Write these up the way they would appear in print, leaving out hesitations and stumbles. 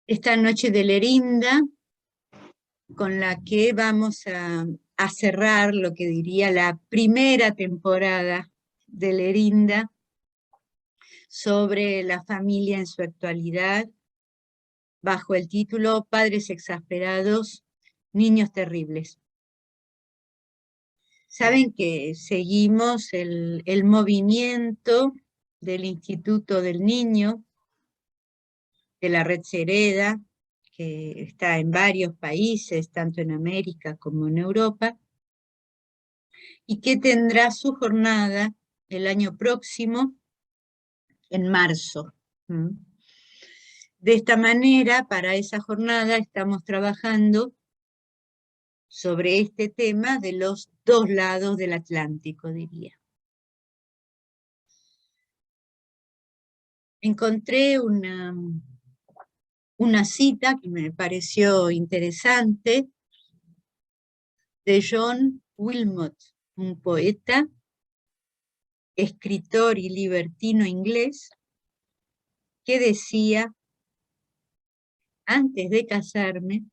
esta noche de Lerinda, con la que vamos a cerrar lo que diría la primera temporada de Lerinda sobre la familia en su actualidad, bajo el título Padres exasperados, niños terribles. Saben que seguimos el movimiento del Instituto del Niño, de la Red Sereda, que está en varios países, tanto en América como en Europa, y que tendrá su jornada el año próximo, en marzo. De esta manera, para esa jornada estamos trabajando sobre este tema de los dos lados del Atlántico, diría. Encontré una cita que me pareció interesante de John Wilmot, un poeta, escritor y libertino inglés, que decía: antes de casarme,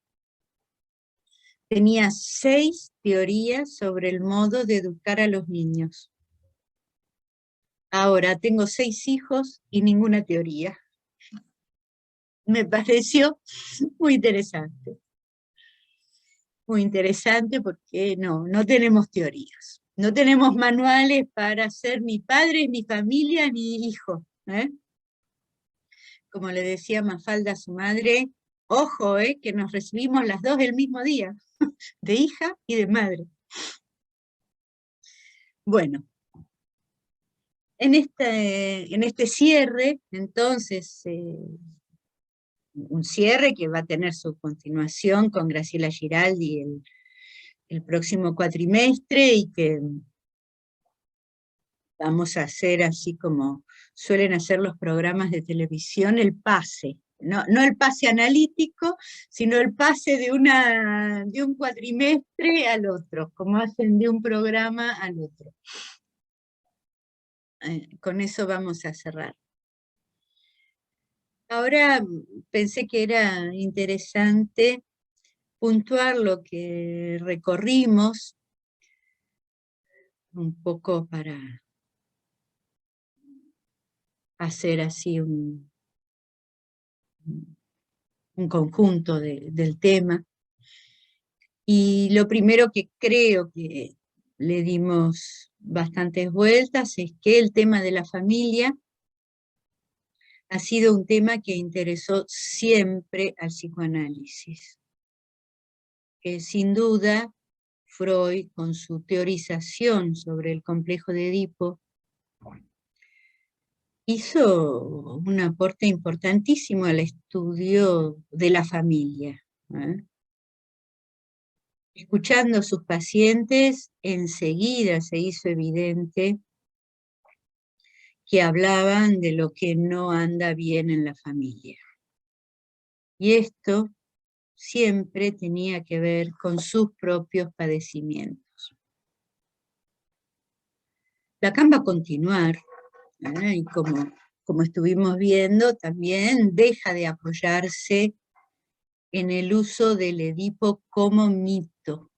tenía 6 teorías sobre el modo de educar a los niños. Ahora tengo 6 hijos y ninguna teoría. Me pareció muy interesante. Muy interesante porque no tenemos teorías. No tenemos manuales para ser ni padres, ni familia, ni hijos. Como le decía Mafalda a su madre, ojo, que nos recibimos las dos el mismo día, de hija y de madre. Bueno, en este cierre, entonces, un cierre que va a tener su continuación con Graciela Giraldi el próximo cuatrimestre, y que vamos a hacer así como suelen hacer los programas de televisión, el pase. No el pase analítico, sino el pase de un cuatrimestre al otro, como hacen de un programa al otro. Con eso vamos a cerrar. Ahora pensé que era interesante puntuar lo que recorrimos, un poco para hacer así un conjunto del tema. Y lo primero que creo que le dimos bastantes vueltas es que el tema de la familia ha sido un tema que interesó siempre al psicoanálisis. Que sin duda Freud, con su teorización sobre el complejo de Edipo, hizo un aporte importantísimo al estudio de la familia. Escuchando a sus pacientes, enseguida se hizo evidente que hablaban de lo que no anda bien en la familia. Y esto siempre tenía que ver con sus propios padecimientos. Lacan va a continuar, y como estuvimos viendo, también deja de apoyarse en el uso del Edipo como mito.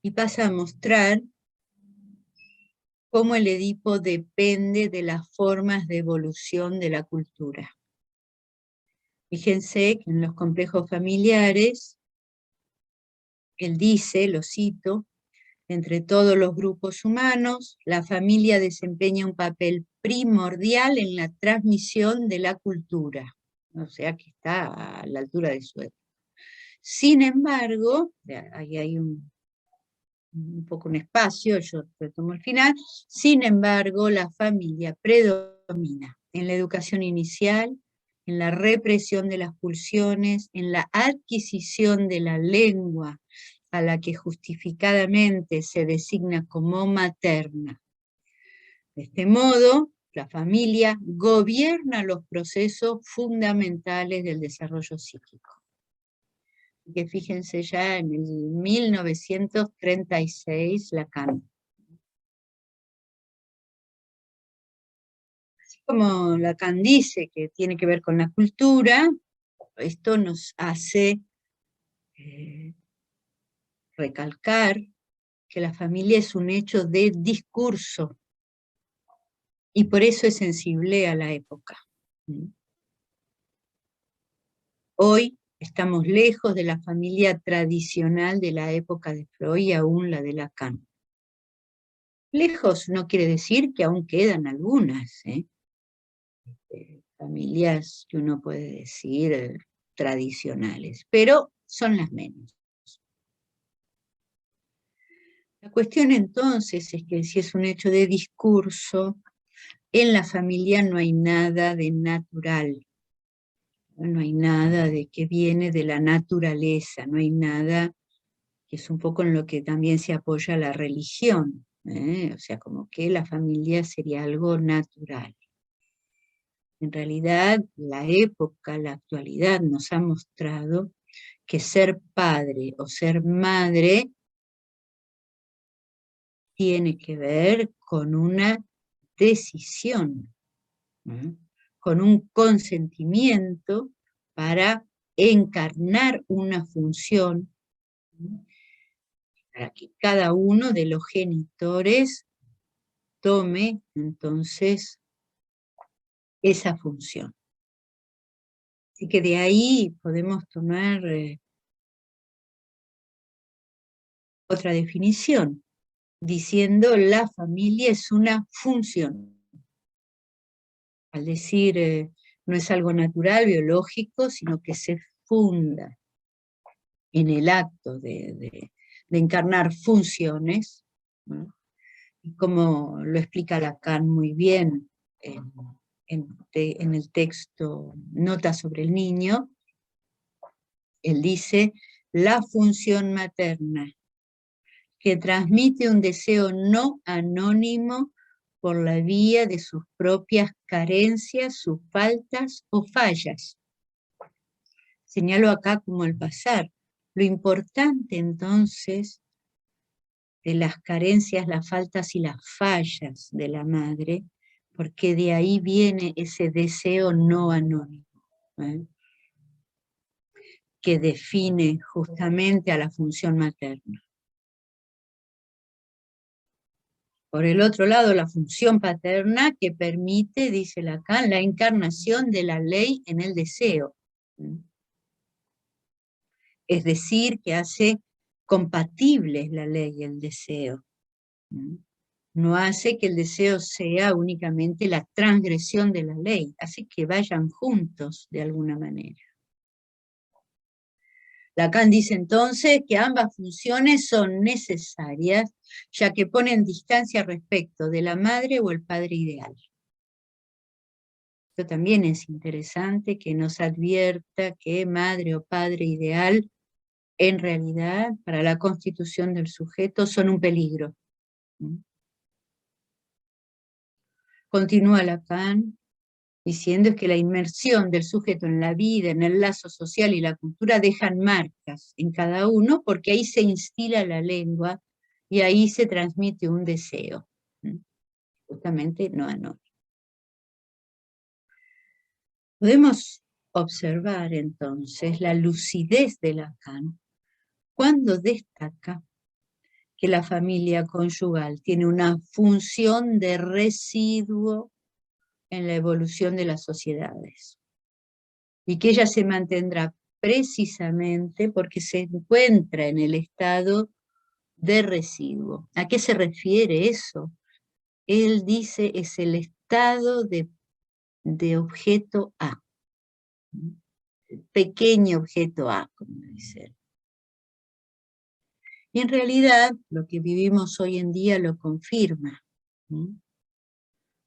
Y pasa a mostrar cómo el Edipo depende de las formas de evolución de la cultura. Fíjense que en los complejos familiares, él dice, lo cito: entre todos los grupos humanos, la familia desempeña un papel primordial en la transmisión de la cultura. O sea que está a la altura de su época. Sin embargo, ahí hay un poco un espacio, yo retomo el final. Sin embargo, la familia predomina en la educación inicial, en la represión de las pulsiones, en la adquisición de la lengua, a la que justificadamente se designa como materna. De este modo, la familia gobierna los procesos fundamentales del desarrollo psíquico. Que fíjense ya en el 1936, Lacan. Como Lacan dice que tiene que ver con la cultura, esto nos hace recalcar que la familia es un hecho de discurso, y por eso es sensible a la época. Hoy estamos lejos de la familia tradicional de la época de Freud y aún la de Lacan. Lejos no quiere decir que aún quedan algunas, familias que uno puede decir tradicionales, pero son las menos. La cuestión entonces es que si es un hecho de discurso, en la familia no hay nada de natural, no hay nada de que viene de la naturaleza, no hay nada que es un poco en lo que también se apoya la religión, o sea, como que la familia sería algo natural. En realidad, la época, la actualidad nos ha mostrado que ser padre o ser madre tiene que ver con una decisión, con un consentimiento para encarnar una función, para que cada uno de los genitores tome entonces esa función. Así que de ahí podemos tomar otra definición, diciendo la familia es una función. Al decir no es algo natural, biológico, sino que se funda en el acto de encarnar funciones, ¿no? Y como lo explica Lacan muy bien en el texto Nota sobre el niño, él dice, la función materna, que transmite un deseo no anónimo por la vía de sus propias carencias, sus faltas o fallas. Señalo acá como al pasar. Lo importante entonces de las carencias, las faltas y las fallas de la madre, porque de ahí viene ese deseo no anónimo, que define justamente a la función materna. Por el otro lado, la función paterna que permite, dice Lacan, la encarnación de la ley en el deseo. Es decir, que hace compatibles la ley y el deseo. No hace que el deseo sea únicamente la transgresión de la ley, hace que vayan juntos de alguna manera. Lacan dice entonces que ambas funciones son necesarias, ya que ponen distancia respecto de la madre o el padre ideal. Esto también es interesante que nos advierta que madre o padre ideal, en realidad, para la constitución del sujeto, son un peligro. Continúa Lacan diciendo que la inmersión del sujeto en la vida, en el lazo social y la cultura dejan marcas en cada uno, porque ahí se instila la lengua y ahí se transmite un deseo, justamente no anónimo. Podemos observar entonces la lucidez de Lacan cuando destaca que la familia conyugal tiene una función de residuo en la evolución de las sociedades, y que ella se mantendrá precisamente porque se encuentra en el estado de residuo. ¿A qué se refiere eso? Él dice es el estado de objeto A, pequeño objeto A, como dice él. Y en realidad, lo que vivimos hoy en día lo confirma.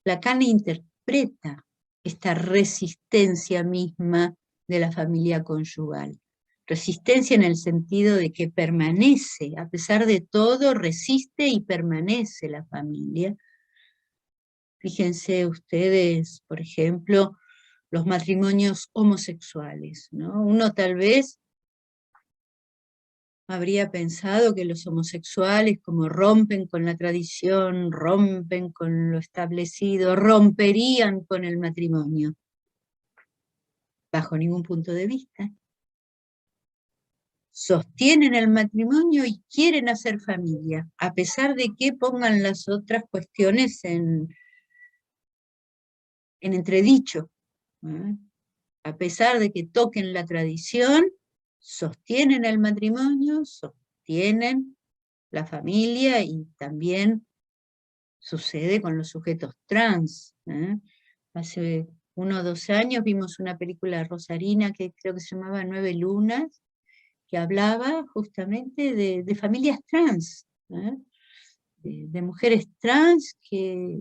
Lacan interpreta esta resistencia misma de la familia conyugal. Resistencia en el sentido de que permanece, a pesar de todo, resiste y permanece la familia. Fíjense ustedes, por ejemplo, los matrimonios homosexuales, ¿no? Uno tal vez habría pensado que los homosexuales, como rompen con la tradición, rompen con lo establecido, romperían con el matrimonio. Bajo ningún punto de vista. Sostienen el matrimonio y quieren hacer familia, a pesar de que pongan las otras cuestiones en entredicho. ¿Eh? A pesar de que toquen la tradición, sostienen el matrimonio, sostienen la familia y también sucede con los sujetos trans. Hace 1 o 2 años vimos una película rosarina que creo que se llamaba 9 lunas, que hablaba justamente de familias trans, de mujeres trans que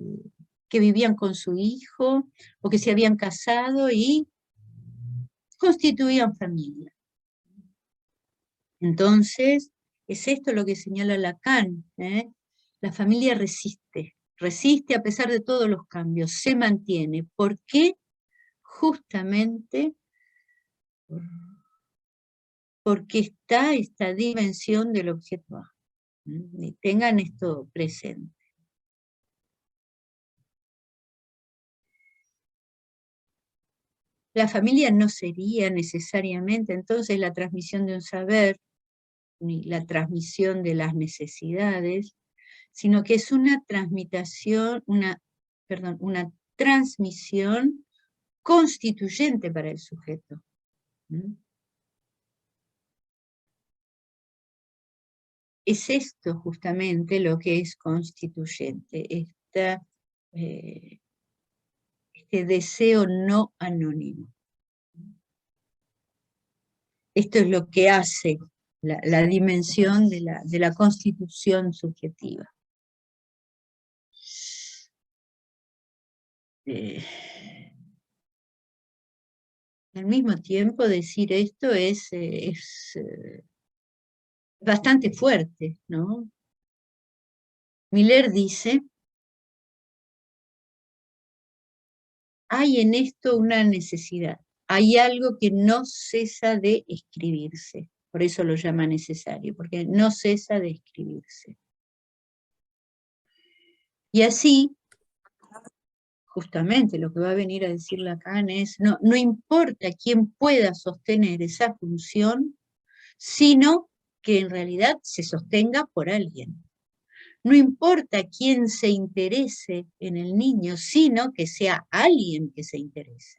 vivían con su hijo o que se habían casado y constituían familia. Entonces, es esto lo que señala Lacan, la familia resiste, resiste a pesar de todos los cambios, se mantiene. ¿Por qué? Justamente porque está esta dimensión del objeto A. Y tengan esto presente. La familia no sería necesariamente entonces la transmisión de un saber, ni la transmisión de las necesidades, sino que es una transmisión, una transmisión constituyente para el sujeto. Es esto justamente lo que es constituyente, este deseo no anónimo. Esto es lo que hace la dimensión de la constitución subjetiva. Al mismo tiempo decir esto es bastante fuerte, ¿no? Miller dice, hay en esto una necesidad, hay algo que no cesa de escribirse, por eso lo llama necesario, porque no cesa de escribirse. Y así, justamente lo que va a venir a decir Lacan es, no importa quién pueda sostener esa función, sino que en realidad se sostenga por alguien. No importa quién se interese en el niño, sino que sea alguien que se interese.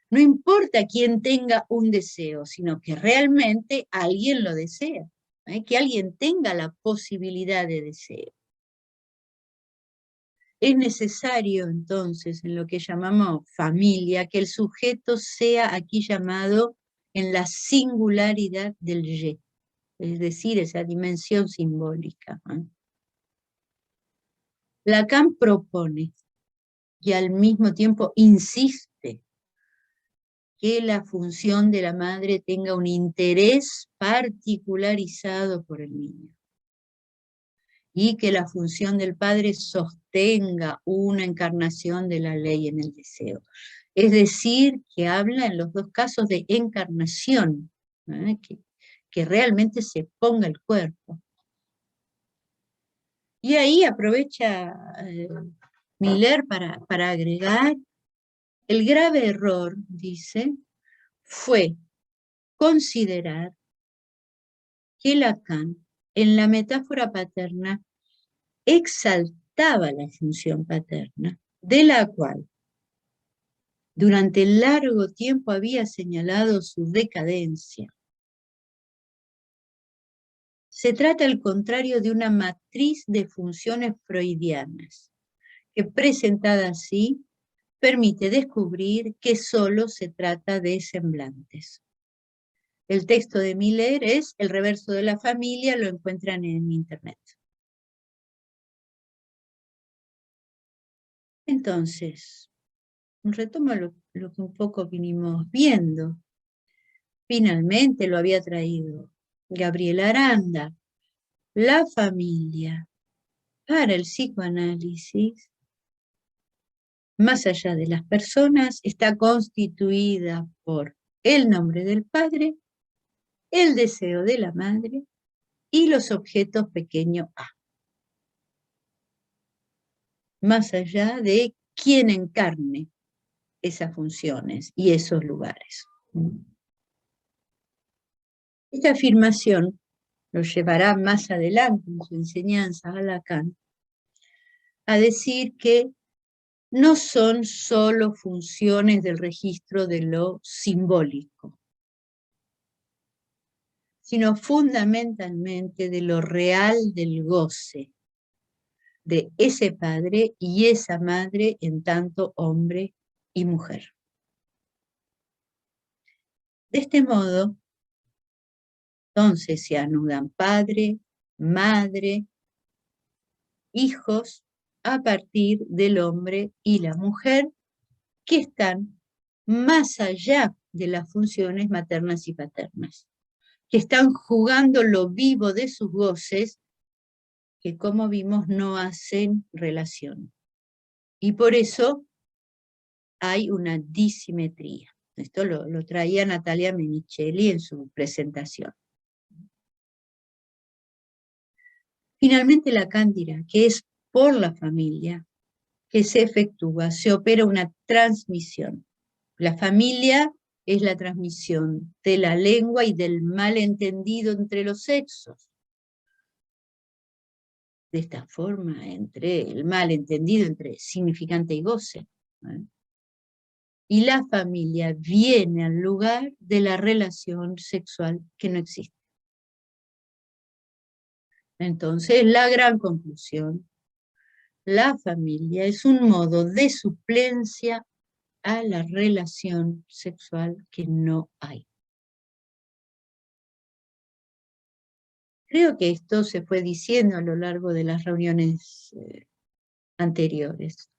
No importa quién tenga un deseo, sino que realmente alguien lo desea, que alguien tenga la posibilidad de deseo. Es necesario entonces, en lo que llamamos familia, que el sujeto sea aquí llamado en la singularidad del je, es decir, esa dimensión simbólica. Lacan propone y al mismo tiempo insiste que la función de la madre tenga un interés particularizado por el niño y que la función del padre sostenga una encarnación de la ley en el deseo. Es decir, que habla en los dos casos de encarnación, que realmente se ponga el cuerpo. Y ahí aprovecha Miller para agregar, el grave error, dice, fue considerar que Lacan, en la metáfora paterna, exaltaba la función paterna, de la cual durante largo tiempo había señalado su decadencia. Se trata, al contrario, de una matriz de funciones freudianas, que presentada así, permite descubrir que solo se trata de semblantes. El texto de Miller es El reverso de la familia, lo encuentran en internet. Entonces, retomo lo que un poco vinimos viendo. Finalmente lo había traído Gabriel Aranda, la familia para el psicoanálisis, más allá de las personas, está constituida por el nombre del padre, el deseo de la madre y los objetos pequeño a. Más allá de quién encarne esas funciones y esos lugares. Esta afirmación lo llevará más adelante en su enseñanza a Lacan a decir que no son solo funciones del registro de lo simbólico, sino fundamentalmente de lo real del goce de ese padre y esa madre en tanto hombre y mujer. De este modo, entonces se anudan padre, madre, hijos, a partir del hombre y la mujer, que están más allá de las funciones maternas y paternas, que están jugando lo vivo de sus goces, que como vimos no hacen relación. Y por eso hay una disimetría. Esto lo traía Natalia Menicelli en su presentación. Finalmente Lacan dirá que es por la familia que se efectúa, se opera una transmisión. La familia es la transmisión de la lengua y del malentendido entre los sexos. De esta forma, entre el malentendido entre significante y goce. Y la familia viene al lugar de la relación sexual que no existe. Entonces, la gran conclusión, la familia es un modo de suplencia a la relación sexual que no hay. Creo que esto se fue diciendo a lo largo de las reuniones anteriores,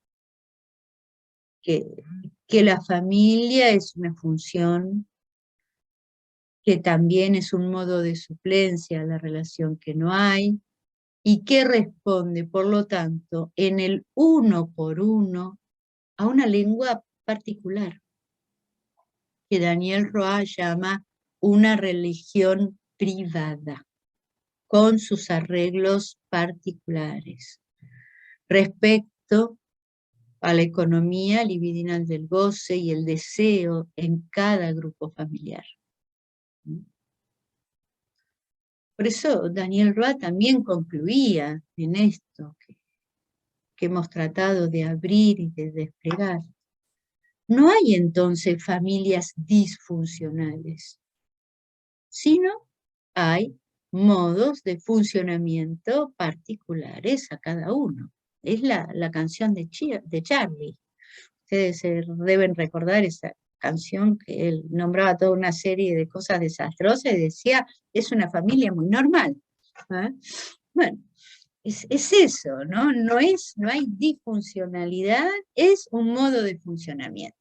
que la familia es una función, que también es un modo de suplencia a la relación que no hay, y que responde, por lo tanto, en el uno por uno a una lengua particular, que Daniel Roy llama una religión privada, con sus arreglos particulares, respecto a la economía libidinal del goce y el deseo en cada grupo familiar. Por eso Daniel Roy también concluía en esto que hemos tratado de abrir y de desplegar. No hay entonces familias disfuncionales, sino hay modos de funcionamiento particulares a cada uno. Es la canción de Charlie. Ustedes deben recordar esa canción que él nombraba toda una serie de cosas desastrosas y decía, es una familia muy normal. ¿Eh? Bueno, es eso, ¿no? No hay disfuncionalidad, es un modo de funcionamiento.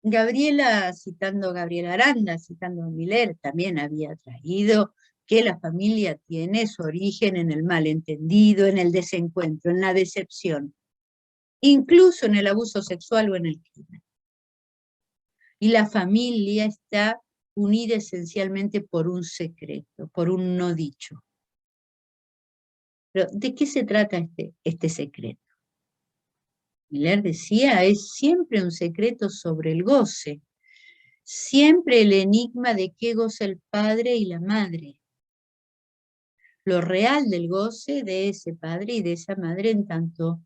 Gabriela Aranda, citando a Miller, también había traído que la familia tiene su origen en el malentendido, en el desencuentro, en la decepción, incluso en el abuso sexual o en el crimen. Y la familia está unida esencialmente por un secreto, por un no dicho. Pero, ¿de qué se trata este secreto? Miller decía, es siempre un secreto sobre el goce, siempre el enigma de qué goza el padre y la madre. Lo real del goce de ese padre y de esa madre en tanto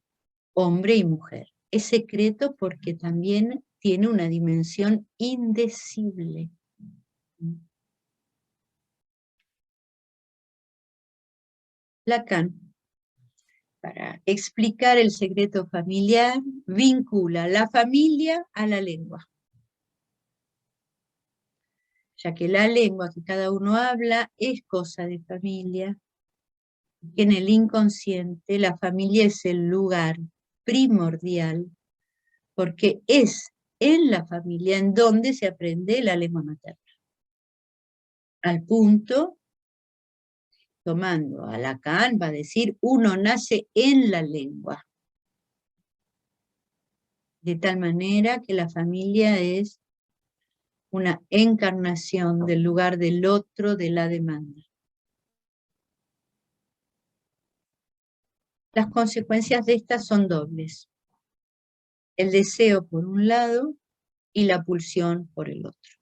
hombre y mujer. Es secreto porque también tiene una dimensión indecible. Lacan, para explicar el secreto familiar, vincula la familia a la lengua, ya que la lengua que cada uno habla es cosa de familia, que en el inconsciente la familia es el lugar primordial, porque es en la familia en donde se aprende la lengua materna. Al punto, tomando a Lacan, va a decir, uno nace en la lengua. De tal manera que la familia es una encarnación del lugar del otro de la demanda. Las consecuencias de estas son dobles. El deseo por un lado y la pulsión por el otro.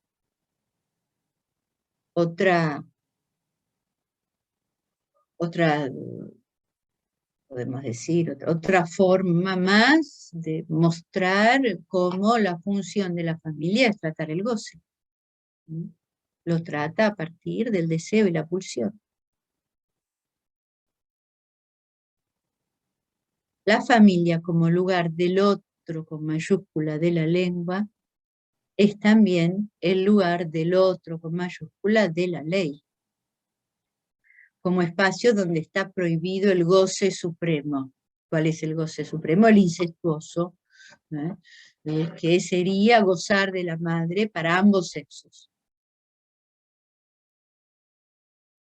Otra, podemos decir, otra forma más de mostrar cómo la función de la familia es tratar el goce. Lo trata a partir del deseo y la pulsión. La familia como lugar del otro con mayúscula de la lengua es también el lugar del otro con mayúscula de la ley, como espacio donde está prohibido el goce supremo. ¿Cuál es el goce supremo? El incestuoso, que sería gozar de la madre para ambos sexos.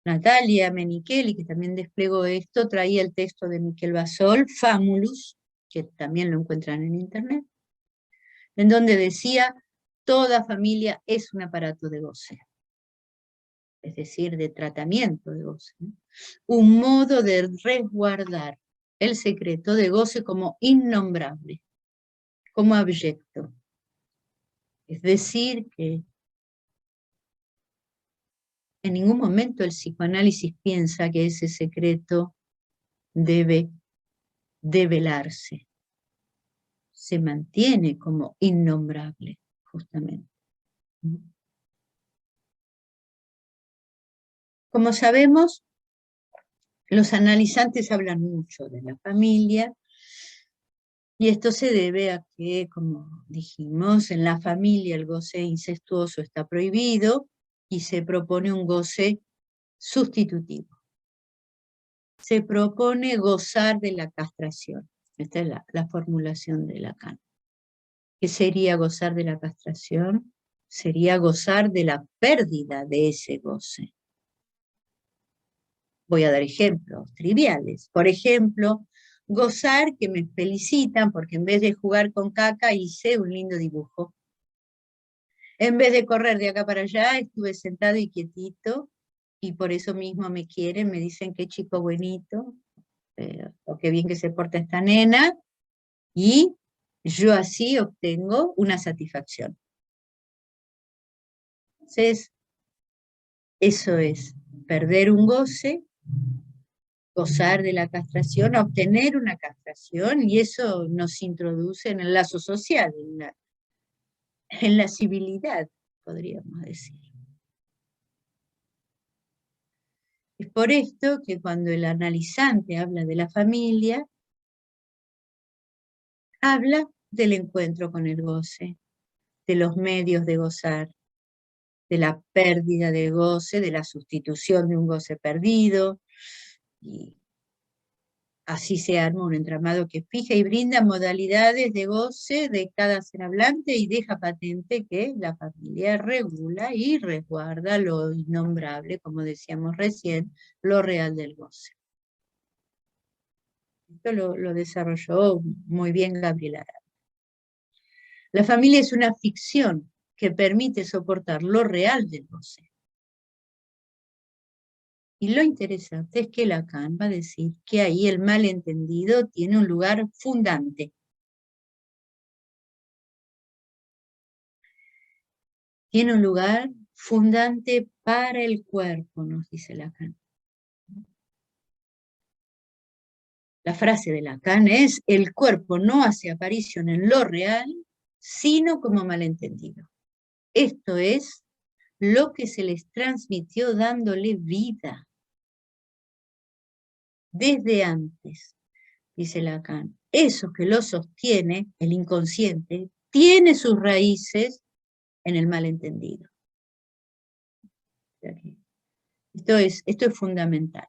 Natalia Menicheli, que también desplegó esto, traía el texto de Miquel Basol, Famulus, que también lo encuentran en internet, en donde decía, toda familia es un aparato de goce, es decir, de tratamiento de goce, ¿no? Un modo de resguardar el secreto de goce como innombrable, como abyecto. Es decir, que en ningún momento el psicoanálisis piensa que ese secreto debe develarse. Se mantiene como innombrable, justamente. Como sabemos, los analizantes hablan mucho de la familia, y esto se debe a que, como dijimos, en la familia el goce incestuoso está prohibido y se propone un goce sustitutivo. Se propone gozar de la castración. Esta es la formulación de Lacan. ¿Qué sería gozar de la castración? Sería gozar de la pérdida de ese goce. Voy a dar ejemplos triviales. Por ejemplo, gozar que me felicitan porque en vez de jugar con caca hice un lindo dibujo. En vez de correr de acá para allá, estuve sentado y quietito, y por eso mismo me quieren, me dicen qué chico bonito, o qué bien que se porta esta nena, y yo así obtengo una satisfacción. Entonces, eso es perder un goce, gozar de la castración, obtener una castración, y eso nos introduce en el lazo social, en la civilidad, podríamos decir. Es por esto que cuando el analizante habla de la familia, habla del encuentro con el goce, de los medios de gozar, de la pérdida de goce, de la sustitución de un goce perdido, y así se arma un entramado que fija y brinda modalidades de goce de cada ser hablante y deja patente que la familia regula y resguarda lo innombrable, como decíamos recién, lo real del goce. Esto lo desarrolló muy bien Gabriel Arana. La familia es una ficción que permite soportar lo real del goce. Y lo interesante es que Lacan va a decir que ahí el malentendido tiene un lugar fundante. Tiene un lugar fundante para el cuerpo, nos dice Lacan. La frase de Lacan es, el cuerpo no hace aparición en lo real, sino como malentendido. Esto es lo que se les transmitió dándole vida. Desde antes, dice Lacan, eso que lo sostiene, el inconsciente, tiene sus raíces en el malentendido. Esto es fundamental.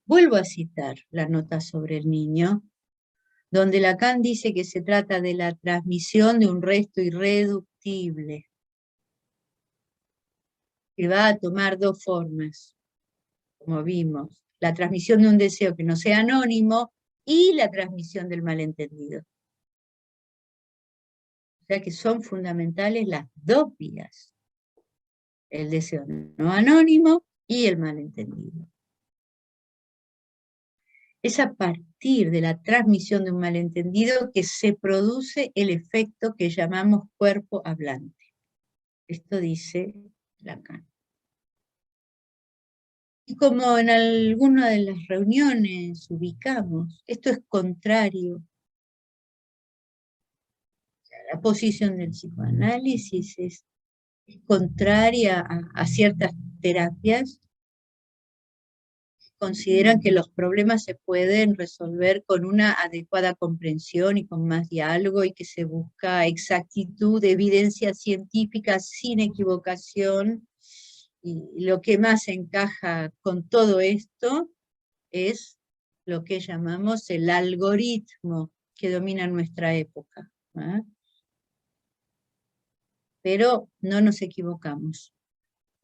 Vuelvo a citar la nota sobre el niño, donde Lacan dice que se trata de la transmisión de un resto irreductible, que va a tomar dos formas, como vimos, la transmisión de un deseo que no sea anónimo y la transmisión del malentendido. sea que son fundamentales las dos vías, el deseo no anónimo y el malentendido. Es a partir de la transmisión de un malentendido que se produce el efecto que llamamos cuerpo hablante. Esto dice Lacan. Y como en alguna de las reuniones ubicamos, esto es contrario. La posición del psicoanálisis es contraria a ciertas terapias. Consideran que los problemas se pueden resolver con una adecuada comprensión y con más diálogo, y que se busca exactitud, evidencia científica sin equivocación. Y lo que más encaja con todo esto es lo que llamamos el algoritmo que domina nuestra época, ¿eh? Pero no nos equivocamos.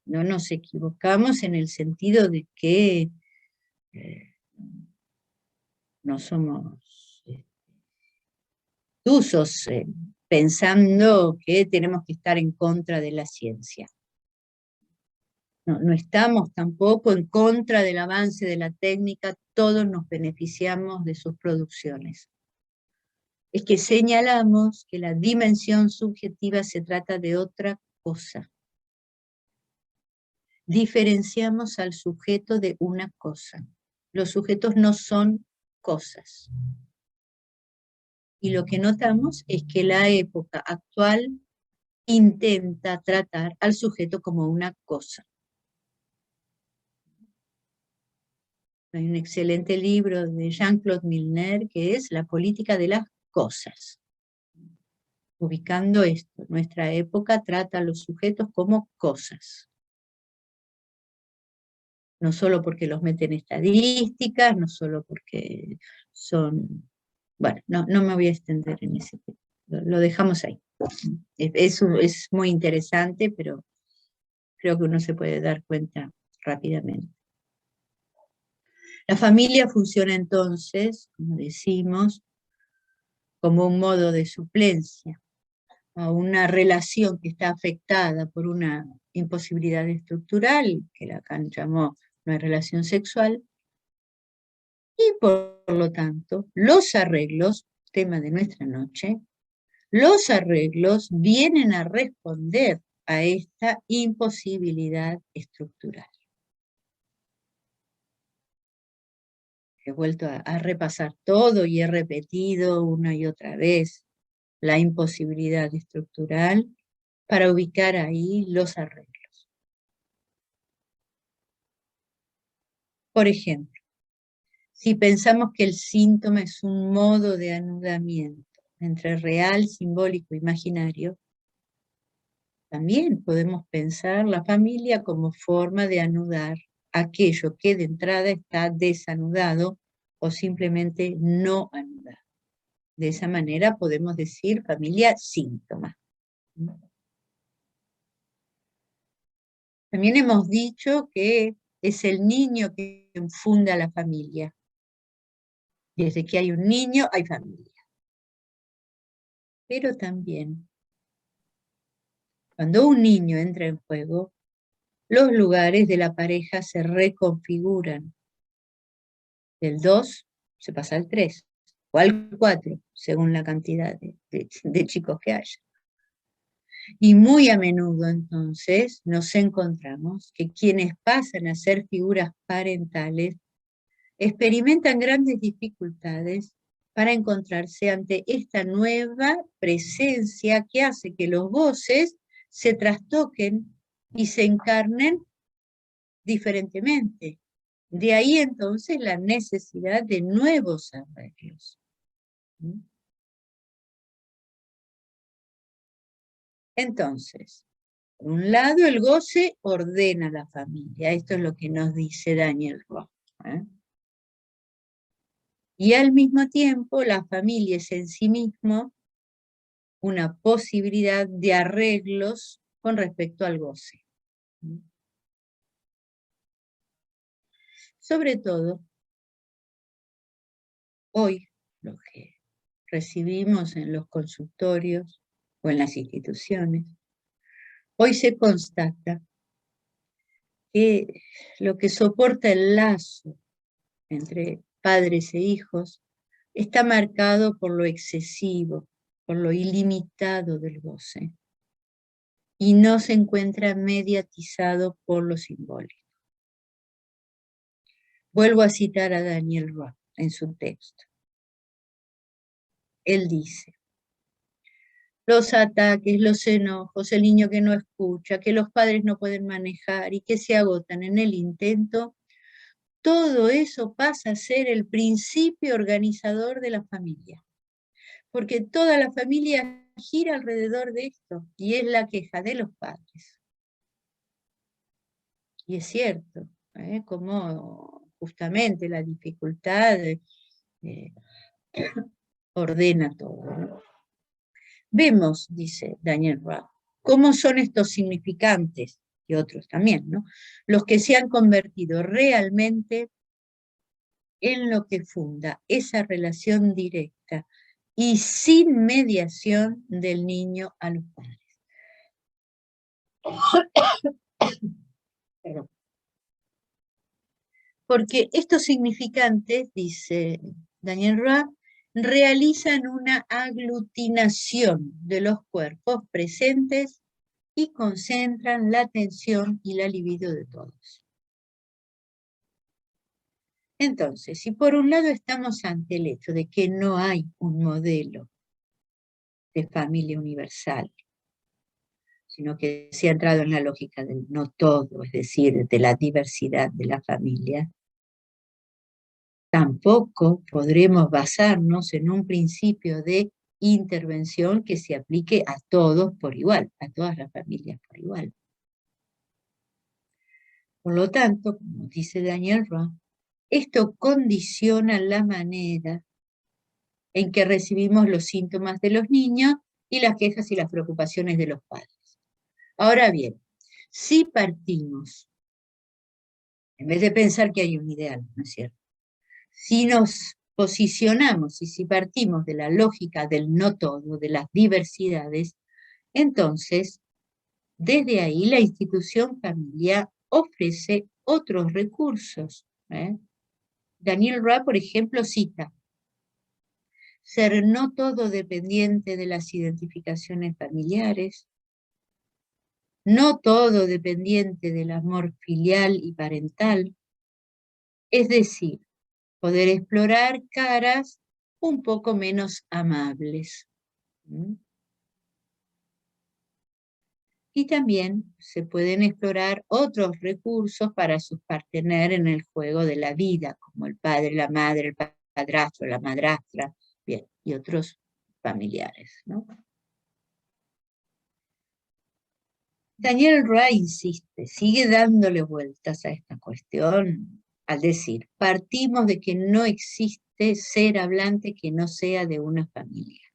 No nos equivocamos en el sentido de que no somos usos pensando que tenemos que estar en contra de la ciencia. No estamos tampoco en contra del avance de la técnica, todos nos beneficiamos de sus producciones. Es que señalamos que la dimensión subjetiva se trata de otra cosa. Diferenciamos al sujeto de una cosa. Los sujetos no son cosas. Y lo que notamos es que la época actual intenta tratar al sujeto como una cosa. Hay un excelente libro de Jean-Claude Milner que es La política de las cosas. Ubicando esto, nuestra época trata a los sujetos como cosas. No solo porque los meten en estadísticas, no solo porque son... Bueno, no me voy a extender en ese tema. Lo dejamos ahí. Es muy interesante, pero creo que uno se puede dar cuenta rápidamente. La familia funciona entonces, como decimos, como un modo de suplencia a una relación que está afectada por una imposibilidad estructural, que Lacan llamó una relación sexual, y por lo tanto, los arreglos, tema de nuestra noche, los arreglos vienen a responder a esta imposibilidad estructural. He vuelto a repasar todo y he repetido una y otra vez la imposibilidad estructural para ubicar ahí los arreglos. Por ejemplo, si pensamos que el síntoma es un modo de anudamiento entre real, simbólico e imaginario, también podemos pensar la familia como forma de anudar aquello que de entrada está desanudado o simplemente no anudado. De esa manera podemos decir familia síntoma. También hemos dicho que es el niño que funda la familia. Desde que hay un niño, hay familia. Pero también, cuando un niño entra en juego, los lugares de la pareja se reconfiguran. Del 2 se pasa al 3, o al 4, según la cantidad de chicos que haya. Y muy a menudo, entonces, nos encontramos que quienes pasan a ser figuras parentales experimentan grandes dificultades para encontrarse ante esta nueva presencia que hace que los voces se trastoquen y se encarnen diferentemente. De ahí entonces la necesidad de nuevos arreglos. Entonces, por un lado, el goce ordena la familia. Esto es lo que nos dice Daniel Roth. Y al mismo tiempo, la familia es en sí mismo una posibilidad de arreglos con respecto al goce. Sobre todo, hoy, lo que recibimos en los consultorios o en las instituciones. Hoy se constata que lo que soporta el lazo entre padres e hijos está marcado por lo excesivo, por lo ilimitado del goce, y no se encuentra mediatizado por lo simbólico. Vuelvo a citar a Daniel Roth en su texto. Él dice: los ataques, los enojos, el niño que no escucha, que los padres no pueden manejar y que se agotan en el intento, todo eso pasa a ser el principio organizador de la familia. Porque toda la familia gira alrededor de esto y es la queja de los padres. Y es cierto, como justamente la dificultad ordena todo, ¿no? Vemos, dice Daniel Roth, cómo son estos significantes, y otros también, ¿no?, los que se han convertido realmente en lo que funda esa relación directa y sin mediación del niño a los padres. Perdón. Porque estos significantes, dice Daniel Roth, realizan una aglutinación de los cuerpos presentes y concentran la atención y la libido de todos. Entonces, si por un lado estamos ante el hecho de que no hay un modelo de familia universal, sino que se ha entrado en la lógica del no todo, es decir, de la diversidad de la familia, tampoco podremos basarnos en un principio de intervención que se aplique a todos por igual, a todas las familias por igual. Por lo tanto, como dice Daniel Roth, esto condiciona la manera en que recibimos los síntomas de los niños y las quejas y las preocupaciones de los padres. Ahora bien, si partimos, en vez de pensar que hay un ideal, ¿no es cierto?, si nos posicionamos y si partimos de la lógica del no todo, de las diversidades, entonces, desde ahí la institución familiar ofrece otros recursos. Daniel Roth, por ejemplo, cita: ser no todo dependiente de las identificaciones familiares, no todo dependiente del amor filial y parental, es decir, poder explorar caras un poco menos amables. Y también se pueden explorar otros recursos para sostener en el juego de la vida, como el padre, la madre, el padrastro, la madrastra, bien, y otros familiares, ¿no? Daniel Roth insiste, sigue dándole vueltas a esta cuestión al decir: partimos de que no existe ser hablante que no sea de una familia.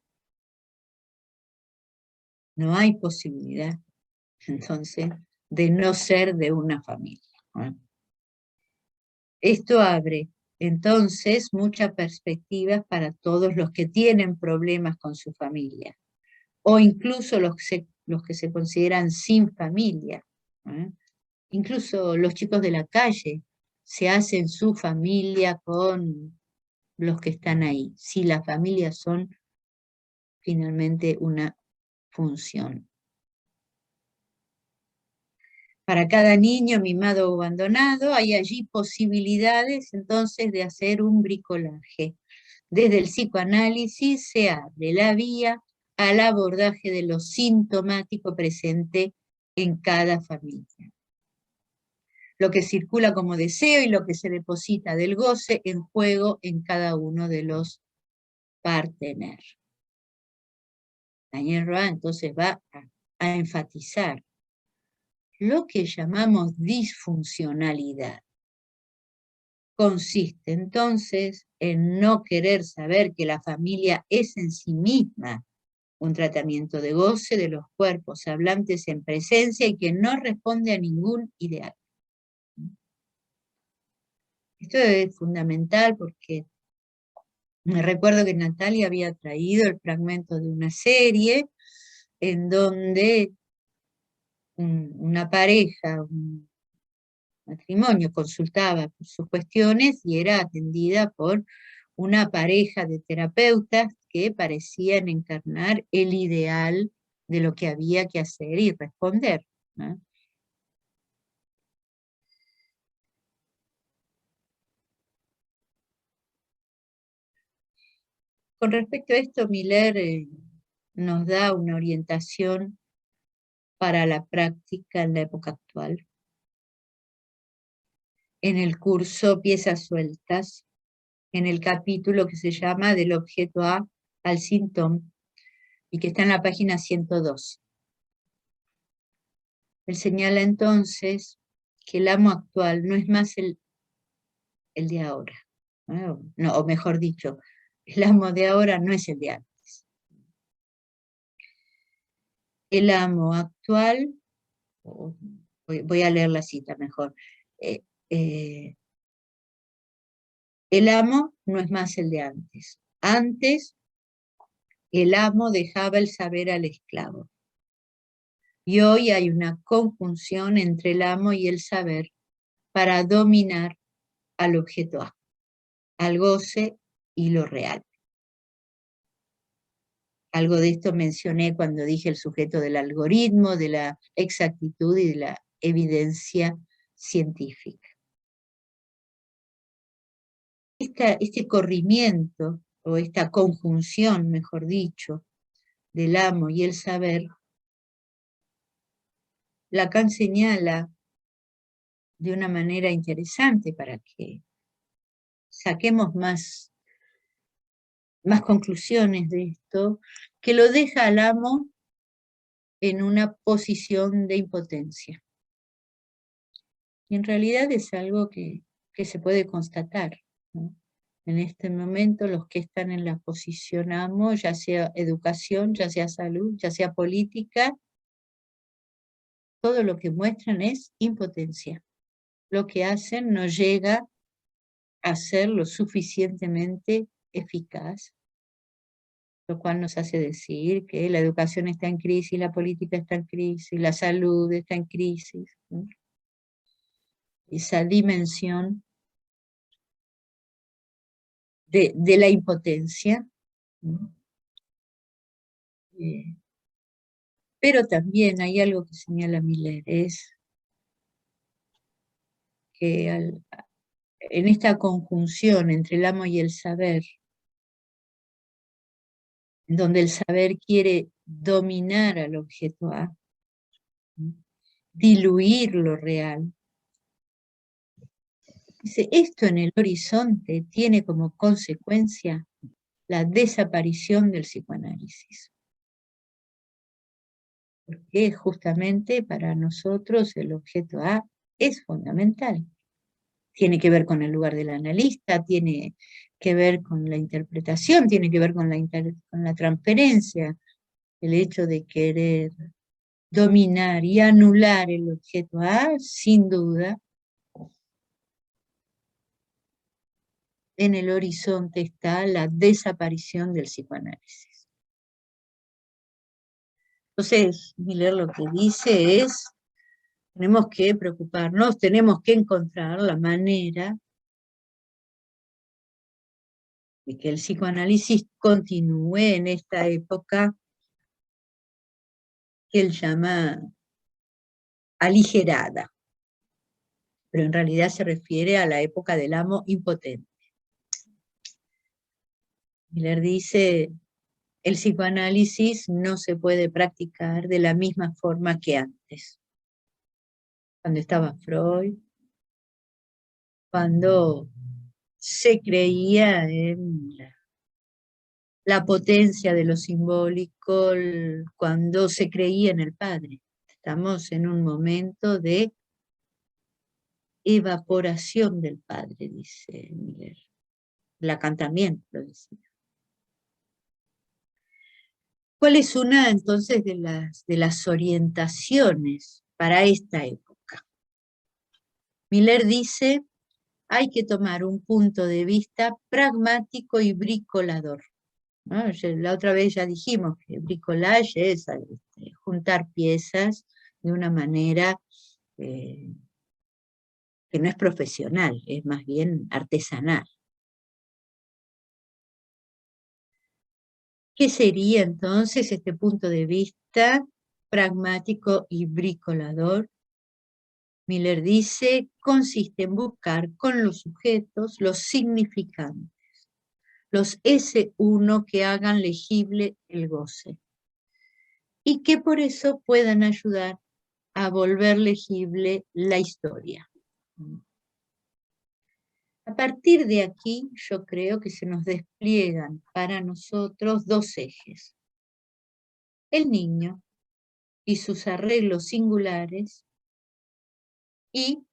No hay posibilidad, entonces, de no ser de una familia, ¿no? Esto abre, entonces, muchas perspectivas para todos los que tienen problemas con su familia, o incluso los que se consideran sin familia. Incluso los chicos de la calle se hacen su familia con los que están ahí, si las familias son finalmente una función. Para cada niño mimado o abandonado hay allí posibilidades entonces de hacer un bricolaje. Desde el psicoanálisis se abre la vía al abordaje de lo sintomático presente en cada familia. Lo que circula como deseo y lo que se deposita del goce en juego en cada uno de los partener. Daniel Roth entonces va a enfatizar lo que llamamos disfuncionalidad. Consiste entonces en no querer saber que la familia es en sí misma un tratamiento de goce de los cuerpos hablantes en presencia y que no responde a ningún ideal. Esto es fundamental porque me recuerdo que Natalia había traído el fragmento de una serie en donde una pareja, un matrimonio consultaba por sus cuestiones y era atendida por una pareja de terapeutas que parecían encarnar el ideal de lo que había que hacer y responder, ¿no? Con respecto a esto, Miller nos da una orientación para la práctica en la época actual. En el curso Piezas Sueltas, en el capítulo que se llama Del objeto A al síntoma, y que está en la página 102. Él señala entonces que el amo actual no es más el de ahora, ¿no? No, o mejor dicho, el amo de ahora no es el de antes. El amo actual, voy a leer la cita mejor, eh, eh, el amo no es más el de antes. Antes, el amo dejaba el saber al esclavo. Y hoy hay una conjunción entre el amo y el saber para dominar al objeto A, al goce y lo real. Algo de esto mencioné cuando dije el sujeto del algoritmo, de la exactitud y de la evidencia científica. Este corrimiento, o esta conjunción, mejor dicho, del amo y el saber, Lacan señala de una manera interesante para que saquemos más conclusiones de esto, que lo deja al amo en una posición de impotencia. Y en realidad es algo que se puede constatar, ¿no? En este momento los que están en la posición amo, ya sea educación, ya sea salud, ya sea política, todo lo que muestran es impotencia. Lo que hacen no llega a ser lo suficientemente eficaz, lo cual nos hace decir que la educación está en crisis, la política está en crisis, la salud está en crisis, ¿no? Esa dimensión de la impotencia, ¿no? Pero también hay algo que señala Miller, es que en esta conjunción entre el amo y el saber, donde el saber quiere dominar al objeto A, ¿no? Diluir lo real. Dice, esto en el horizonte tiene como consecuencia la desaparición del psicoanálisis. Porque justamente para nosotros el objeto A es fundamental. Tiene que ver con el lugar del analista, tiene que ver con la interpretación, tiene que ver con la transferencia, el hecho de querer dominar y anular el objeto A, sin duda, en el horizonte está la desaparición del psicoanálisis. Entonces, Miller lo que dice es, tenemos que preocuparnos, tenemos que encontrar la manera de que el psicoanálisis continúe en esta época que él llama aligerada, pero en realidad se refiere a la época del amo impotente. Miller dice, el psicoanálisis no se puede practicar de la misma forma que antes. Cuando estaba Freud, cuando se creía en la potencia de lo simbólico, cuando se creía en el padre. Estamos en un momento de evaporación del padre, dice Miller. Lacan también lo decía. ¿Cuál es una entonces de las orientaciones para esta época? Miller dice, hay que tomar un punto de vista pragmático y bricolador. ¿no? La otra vez ya dijimos que bricolage es juntar piezas de una manera que no es profesional, es más bien artesanal. ¿Qué sería entonces este punto de vista pragmático y bricolador? Miller dice, consiste en buscar con los sujetos los significantes, los S1 que hagan legible el goce, y que por eso puedan ayudar a volver legible la historia. A partir de aquí, yo creo que se nos despliegan para nosotros dos ejes. El niño y sus arreglos singulares, y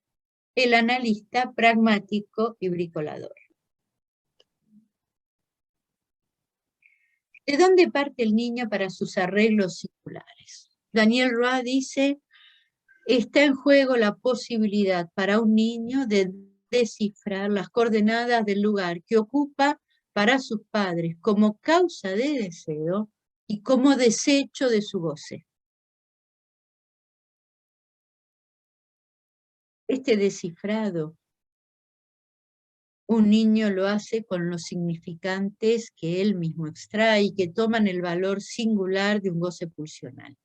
el analista pragmático y bricolador. ¿De dónde parte el niño para sus arreglos singulares? Daniel Roy dice, está en juego la posibilidad para un niño de descifrar las coordenadas del lugar que ocupa para sus padres como causa de deseo y como desecho de su goce. Este descifrado, un niño lo hace con los significantes que él mismo extrae y que toman el valor singular de un goce pulsional.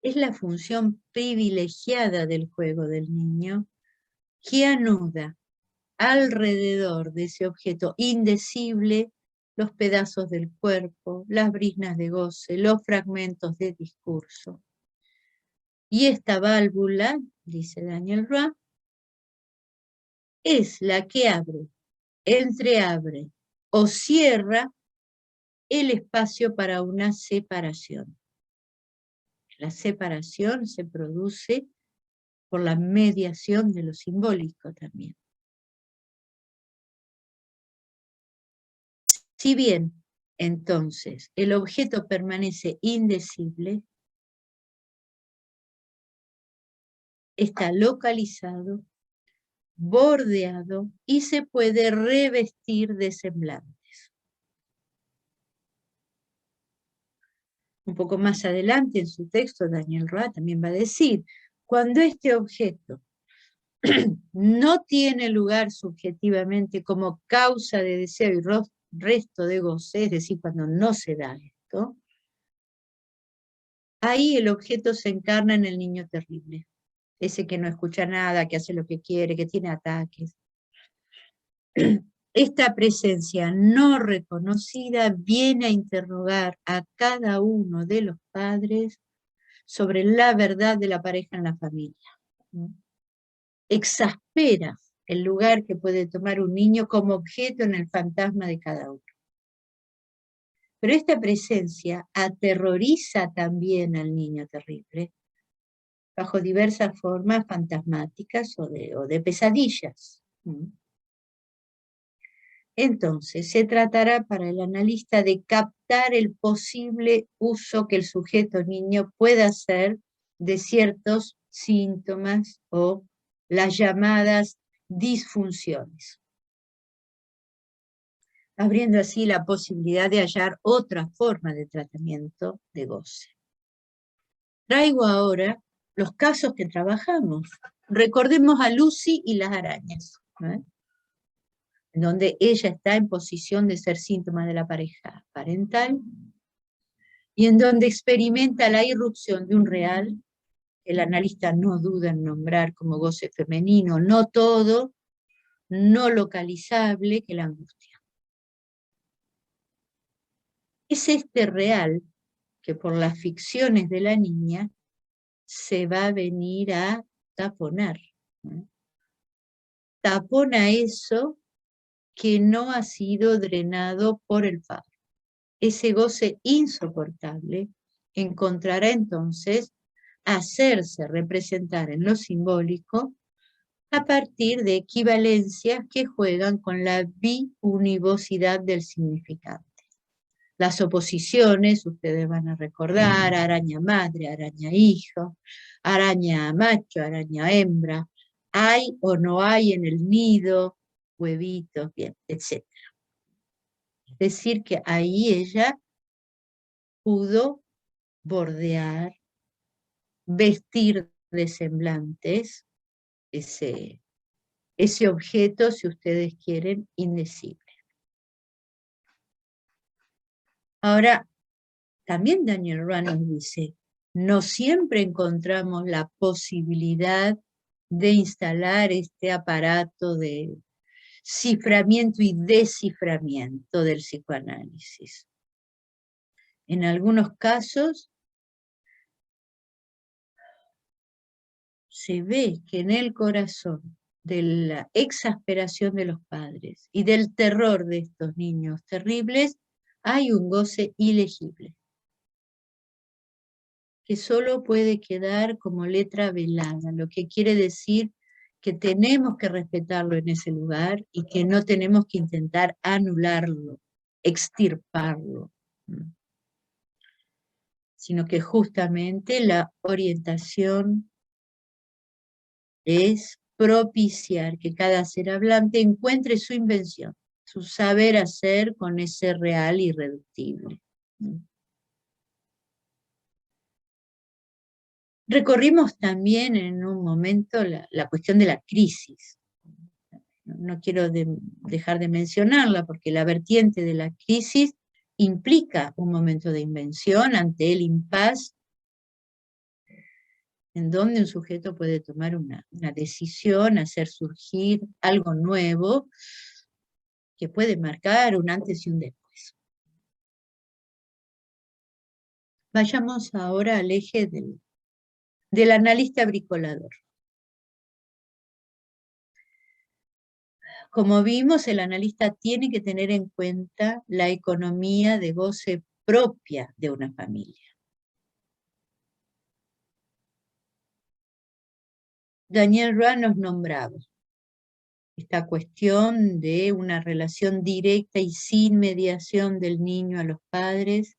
Es la función privilegiada del juego del niño que anuda alrededor de ese objeto indecible los pedazos del cuerpo, las briznas de goce, los fragmentos de discurso. Y esta válvula, dice Daniel Roy, es la que abre, entreabre o cierra el espacio para una separación. La separación se produce por la mediación de lo simbólico también. Si bien, entonces, el objeto permanece indecible, está localizado, bordeado y se puede revestir de semblantes. Un poco más adelante en su texto, Daniel Roy también va a decir, cuando este objeto no tiene lugar subjetivamente como causa de deseo y resto de goce, es decir, cuando no se da esto, ahí el objeto se encarna en el niño terrible, ese que no escucha nada, que hace lo que quiere, que tiene ataques. Esta presencia no reconocida viene a interrogar a cada uno de los padres sobre la verdad de la pareja en la familia. Exaspera el lugar que puede tomar un niño como objeto en el fantasma de cada uno. Pero esta presencia aterroriza también al niño terrible, bajo diversas formas fantasmáticas o de pesadillas. Entonces, se tratará para el analista de captar el posible uso que el sujeto niño pueda hacer de ciertos síntomas o las llamadas disfunciones, abriendo así la posibilidad de hallar otra forma de tratamiento de goce. Traigo ahora los casos que trabajamos. Recordemos a Lucy y las arañas, ¿no? En donde ella está en posición de ser síntoma de la pareja parental, y en donde experimenta la irrupción de un real, el analista no duda en nombrar como goce femenino, no todo, no localizable, que la angustia. Es este real que por las ficciones de la niña se va a venir a taponar, ¿no? Tapona eso que no ha sido drenado por el padre. Ese goce insoportable encontrará entonces hacerse representar en lo simbólico a partir de equivalencias que juegan con la biunivocidad del significante. Las oposiciones, ustedes van a recordar, araña madre, araña hijo, araña macho, araña hembra, hay o no hay en el nido, huevitos, bien, etc. Es decir, que ahí ella pudo bordear, vestir de semblantes ese objeto, si ustedes quieren, indecible. Ahora, también Daniel Rand nos dice, no siempre encontramos la posibilidad de instalar este aparato de ciframiento y desciframiento del psicoanálisis. En algunos casos se ve que en el corazón de la exasperación de los padres y del terror de estos niños terribles hay un goce ilegible, que solo puede quedar como letra velada, lo que quiere decir que tenemos que respetarlo en ese lugar y que no tenemos que intentar anularlo, extirparlo, sino que justamente la orientación es propiciar que cada ser hablante encuentre su invención, su saber hacer con ese real irreductible. Recorrimos también en un momento la cuestión de la crisis. No quiero dejar de mencionarla porque la vertiente de la crisis implica un momento de invención ante el impas en donde un sujeto puede tomar una decisión, hacer surgir algo nuevo que puede marcar un antes y un después. Vayamos ahora al eje del analista bricolador. Como vimos, el analista tiene que tener en cuenta la economía de goce propia de una familia. Daniel Rand nos nombraba esta cuestión de una relación directa y sin mediación del niño a los padres,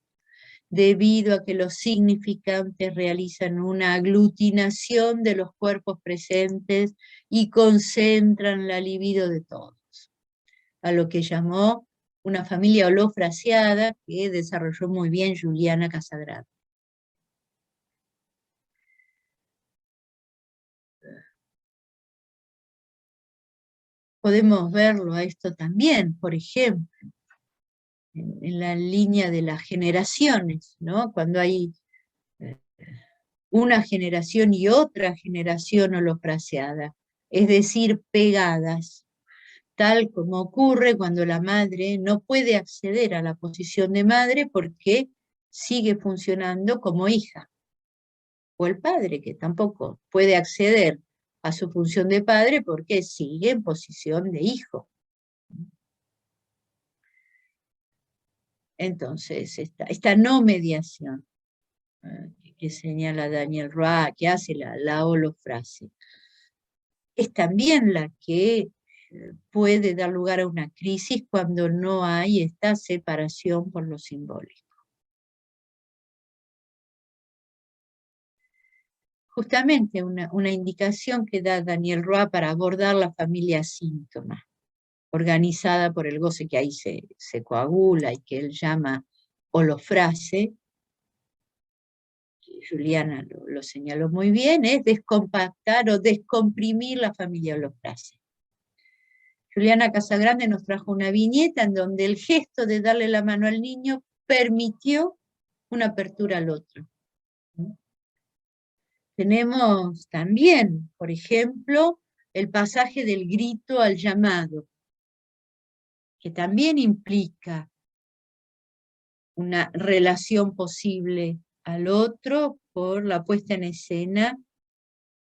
debido a que los significantes realizan una aglutinación de los cuerpos presentes y concentran la libido de todos, a lo que llamó una familia holofraseada que desarrolló muy bien Juliana Casagrande. Podemos verlo a esto también, por ejemplo, en la línea de las generaciones, ¿no? Cuando hay una generación y otra generación holofraseada, es decir, pegadas, tal como ocurre cuando la madre no puede acceder a la posición de madre porque sigue funcionando como hija, o el padre que tampoco puede acceder a su función de padre porque sigue en posición de hijo. Entonces, esta no mediación que señala Daniel Roa, que hace la holofrase, es también la que puede dar lugar a una crisis cuando no hay esta separación por lo simbólico. Justamente una indicación que da Daniel Roa para abordar la familia síntoma, organizada por el goce que ahí se coagula y que él llama holofrase, Juliana lo señaló muy bien, es descompactar o descomprimir la familia holofrase. Juliana Casagrande nos trajo una viñeta en donde el gesto de darle la mano al niño permitió una apertura al otro. Tenemos también, por ejemplo, el pasaje del grito al llamado, que también implica una relación posible al otro por la puesta en escena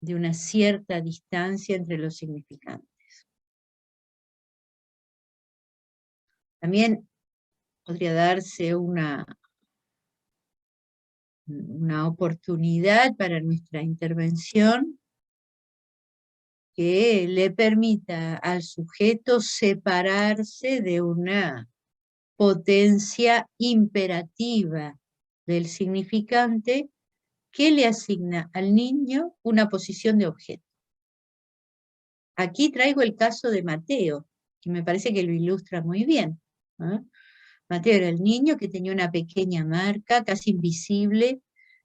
de una cierta distancia entre los significantes. También podría darse una oportunidad para nuestra intervención que le permita al sujeto separarse de una potencia imperativa del significante que le asigna al niño una posición de objeto. Aquí traigo el caso de Mateo, que me parece que lo ilustra muy bien. Mateo era el niño que tenía una pequeña marca, casi invisible,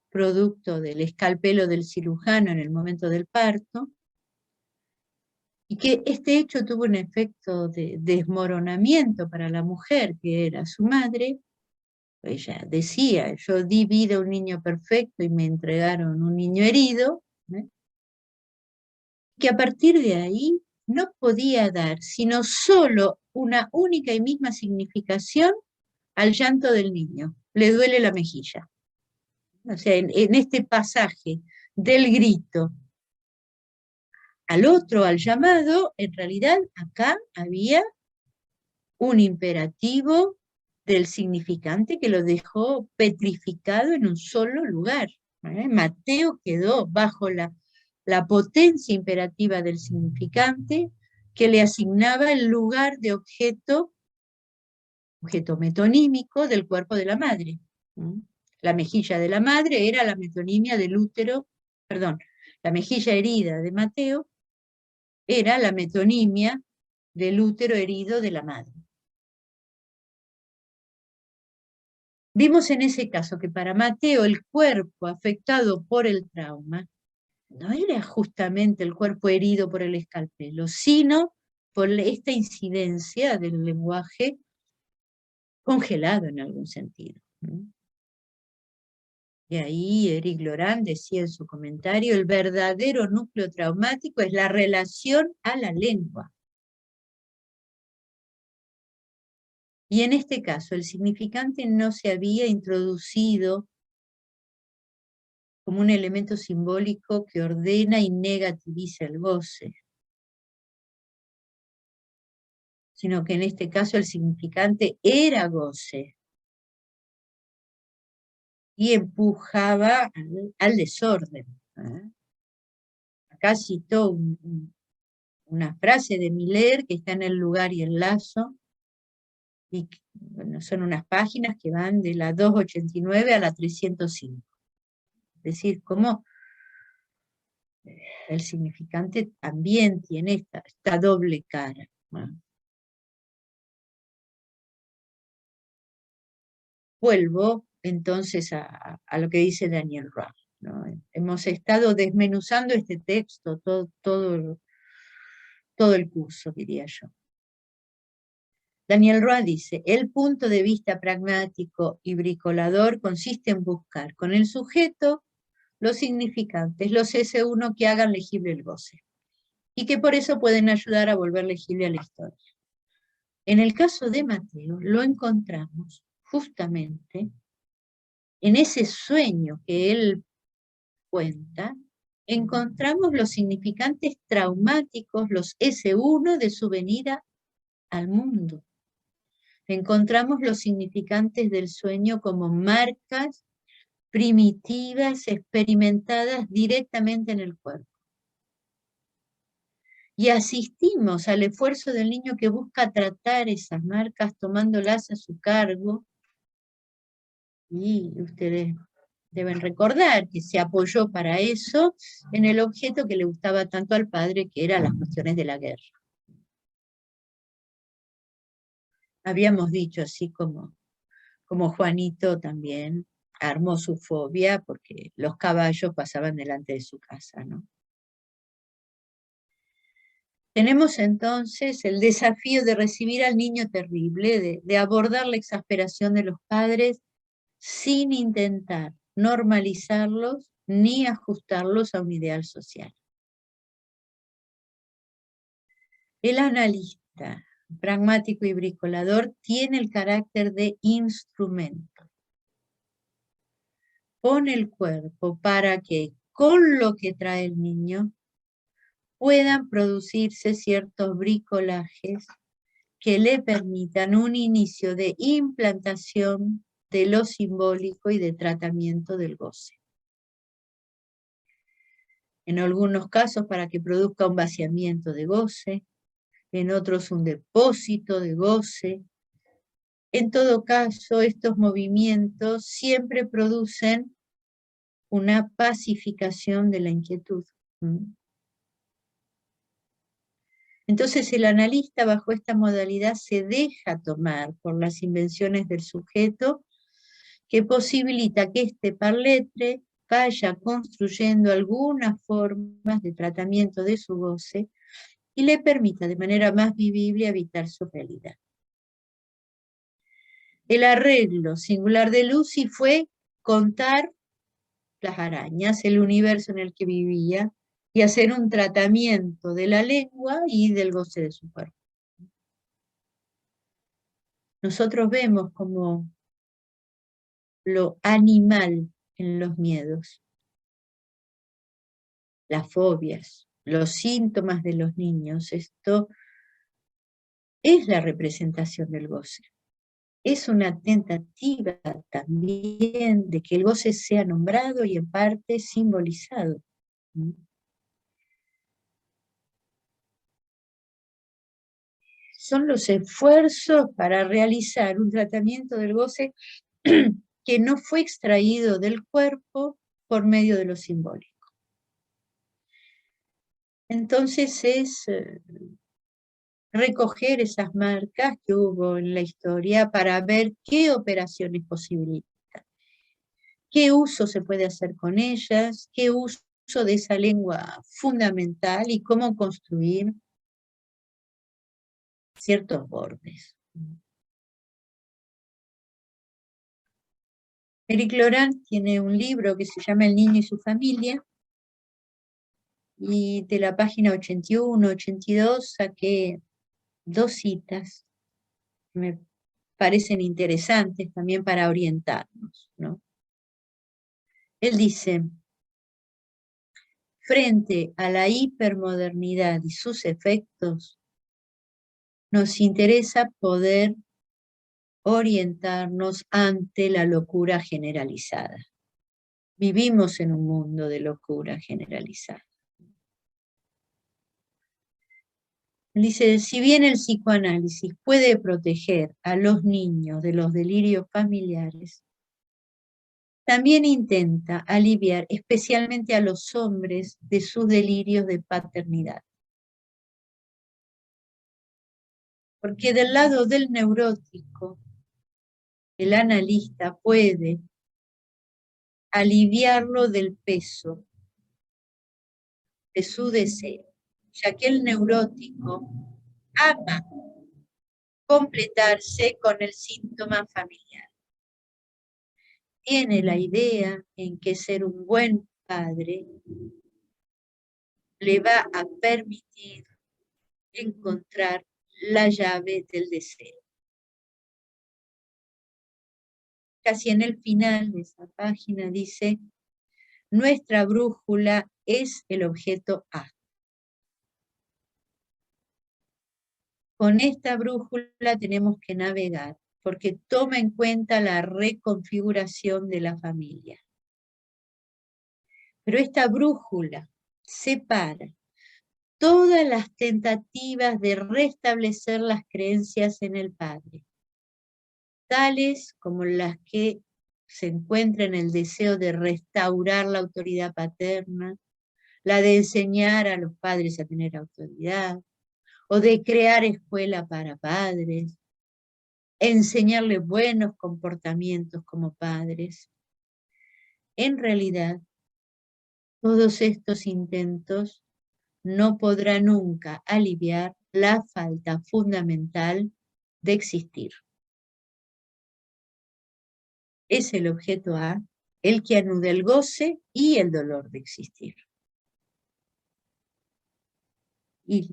producto del escalpelo del cirujano en el momento del parto, y que este hecho tuvo un efecto de desmoronamiento para la mujer, que era su madre. Ella decía, yo di vida a un niño perfecto y me entregaron un niño herido, que a partir de ahí no podía dar sino solo una única y misma significación al llanto del niño. Le duele la mejilla. O sea, en este pasaje del grito al otro, al llamado, en realidad acá había un imperativo del significante que lo dejó petrificado en un solo lugar. Mateo quedó bajo la potencia imperativa del significante que le asignaba el lugar de objeto metonímico del cuerpo de la madre. La mejilla de la madre era la metonimia del útero, perdón, la mejilla herida de Mateo era la metonimia del útero herido de la madre. Vimos en ese caso que para Mateo el cuerpo afectado por el trauma no era justamente el cuerpo herido por el escalpelo, sino por esta incidencia del lenguaje congelado en algún sentido. Y ahí Eric Laurent decía en su comentario, el verdadero núcleo traumático es la relación a la lengua. Y en este caso el significante no se había introducido como un elemento simbólico que ordena y negativiza el goce, sino que en este caso el significante era goce y empujaba al desorden. Acá citó una frase de Miller que está en El lugar y el lazo, y bueno, son unas páginas que van de la 289 a la 305. Es decir, cómo el significante también tiene esta doble cara. Vuelvo entonces a lo que dice Daniel Roth, ¿no? Hemos estado desmenuzando este texto todo el curso, diría yo. Daniel Roth dice, el punto de vista pragmático y bricolador consiste en buscar con el sujeto los significantes, los S1 que hagan legible el goce, y que por eso pueden ayudar a volver legible a la historia. En el caso de Mateo, lo encontramos justamente en ese sueño que él cuenta, encontramos los significantes traumáticos, los S1 de su venida al mundo. Encontramos los significantes del sueño como marcas primitivas experimentadas directamente en el cuerpo. Y asistimos al esfuerzo del niño que busca tratar esas marcas tomándolas a su cargo. Y ustedes deben recordar que se apoyó para eso en el objeto que le gustaba tanto al padre, que eran las cuestiones de la guerra. Habíamos dicho así como Juanito también armó su fobia porque los caballos pasaban delante de su casa, ¿no? Tenemos entonces el desafío de recibir al niño terrible, de abordar la exasperación de los padres sin intentar normalizarlos ni ajustarlos a un ideal social. El analista pragmático y bricolador tiene el carácter de instrumento. Pone el cuerpo para que, con lo que trae el niño, puedan producirse ciertos bricolajes que le permitan un inicio de implantación de lo simbólico y de tratamiento del goce. En algunos casos para que produzca un vaciamiento de goce, en otros un depósito de goce. En todo caso, estos movimientos siempre producen una pacificación de la inquietud. Entonces el analista bajo esta modalidad se deja tomar por las invenciones del sujeto, que posibilita que este par lettre vaya construyendo algunas formas de tratamiento de su goce y le permita de manera más vivible habitar su realidad. El arreglo singular de Lucy fue contar las arañas, el universo en el que vivía, y hacer un tratamiento de la lengua y del goce de su cuerpo. Nosotros vemos como lo animal en los miedos, las fobias, los síntomas de los niños. Esto es la representación del goce. Es una tentativa también de que el goce sea nombrado y en parte simbolizado. Son los esfuerzos para realizar un tratamiento del goce que no fue extraído del cuerpo por medio de lo simbólico. Entonces es recoger esas marcas que hubo en la historia para ver qué operaciones posibilitan, qué uso se puede hacer con ellas, qué uso de esa lengua fundamental y cómo construir ciertos bordes. Eric Laurent tiene un libro que se llama El niño y su familia, y de la página 81, 82 saqué 2 citas que me parecen interesantes también para orientarnos, ¿no? Él dice: frente a la hipermodernidad y sus efectos, nos interesa poder orientarnos ante la locura generalizada. Vivimos en un mundo de locura generalizada. Dice, si bien el psicoanálisis puede proteger a los niños de los delirios familiares, también intenta aliviar especialmente a los hombres de sus delirios de paternidad. Porque del lado del neurótico, el analista puede aliviarlo del peso de su deseo, ya que el neurótico ama completarse con el síntoma familiar. Tiene la idea en que ser un buen padre le va a permitir encontrar la llave del deseo. Casi en el final de esa página dice: nuestra brújula es el objeto A. Con esta brújula tenemos que navegar, porque toma en cuenta la reconfiguración de la familia. Pero esta brújula separa todas las tentativas de restablecer las creencias en el padre, tales como las que se encuentran en el deseo de restaurar la autoridad paterna, la de enseñar a los padres a tener autoridad, o de crear escuela para padres, enseñarles buenos comportamientos como padres. En realidad, todos estos intentos no podrán nunca aliviar la falta fundamental de existir. Es el objeto A el que anuda el goce y el dolor de existir. Y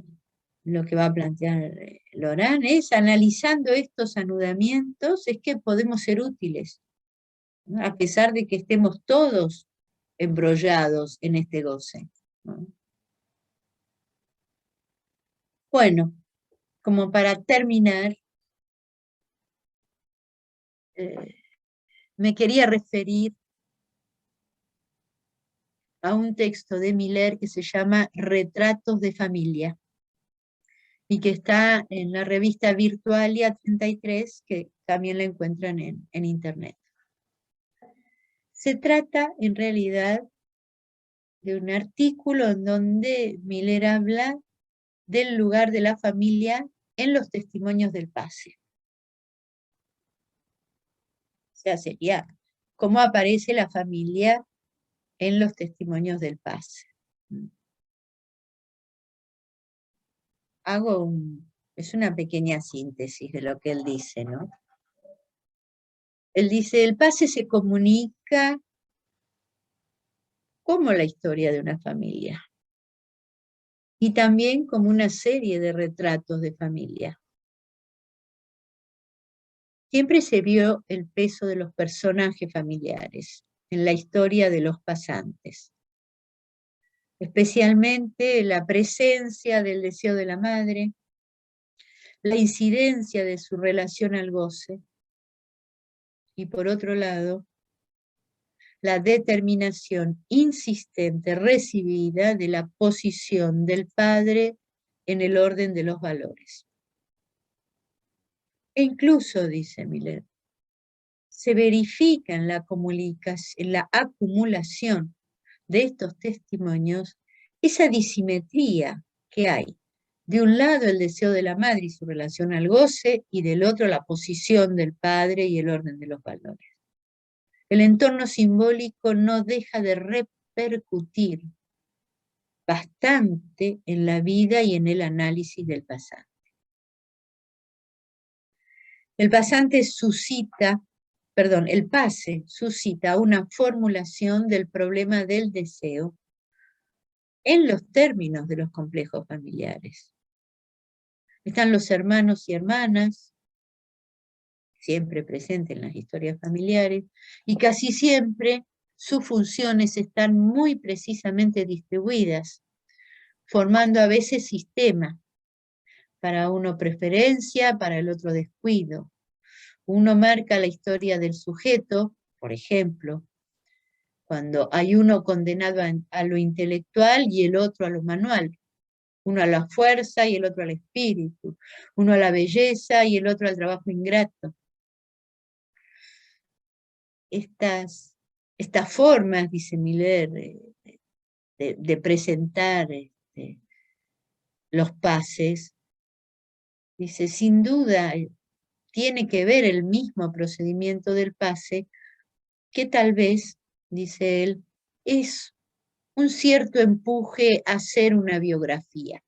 lo que va a plantear Laurent es, analizando estos anudamientos, es que podemos ser útiles, ¿no? A pesar de que estemos todos embrollados en este goce, ¿no? Bueno, como para terminar, me quería referir a un texto de Miller que se llama Retratos de Familia, y que está en la revista Virtualia 33, que también la encuentran en internet. Se trata, en realidad, de un artículo en donde Miller habla del lugar de la familia en los testimonios del pase. O sea, sería cómo aparece la familia en los testimonios del pase. Es una pequeña síntesis de lo que él dice, ¿no? Él dice, el pase se comunica como la historia de una familia y también como una serie de retratos de familia. Siempre se vio el peso de los personajes familiares en la historia de los pasantes, especialmente la presencia del deseo de la madre, la incidencia de su relación al goce, y por otro lado, la determinación insistente recibida de la posición del padre en el orden de los valores. E incluso, dice Miller, se verifica en la acumulación de estos testimonios esa disimetría que hay. De un lado el deseo de la madre y su relación al goce, y del otro la posición del padre y el orden de los valores. El entorno simbólico no deja de repercutir bastante en la vida y en el análisis del pasante. El pase suscita una formulación del problema del deseo en los términos de los complejos familiares. Están los hermanos y hermanas, siempre presentes en las historias familiares, y casi siempre sus funciones están muy precisamente distribuidas, formando a veces sistemas. Para uno preferencia, para el otro descuido. Uno marca la historia del sujeto, por ejemplo, cuando hay uno condenado a lo intelectual y el otro a lo manual. Uno a la fuerza y el otro al espíritu. Uno a la belleza y el otro al trabajo ingrato. Estas formas, dice Miller, de presentar los pases, dice, sin duda tiene que ver el mismo procedimiento del pase, que tal vez, dice él, es un cierto empuje a hacer una biografía.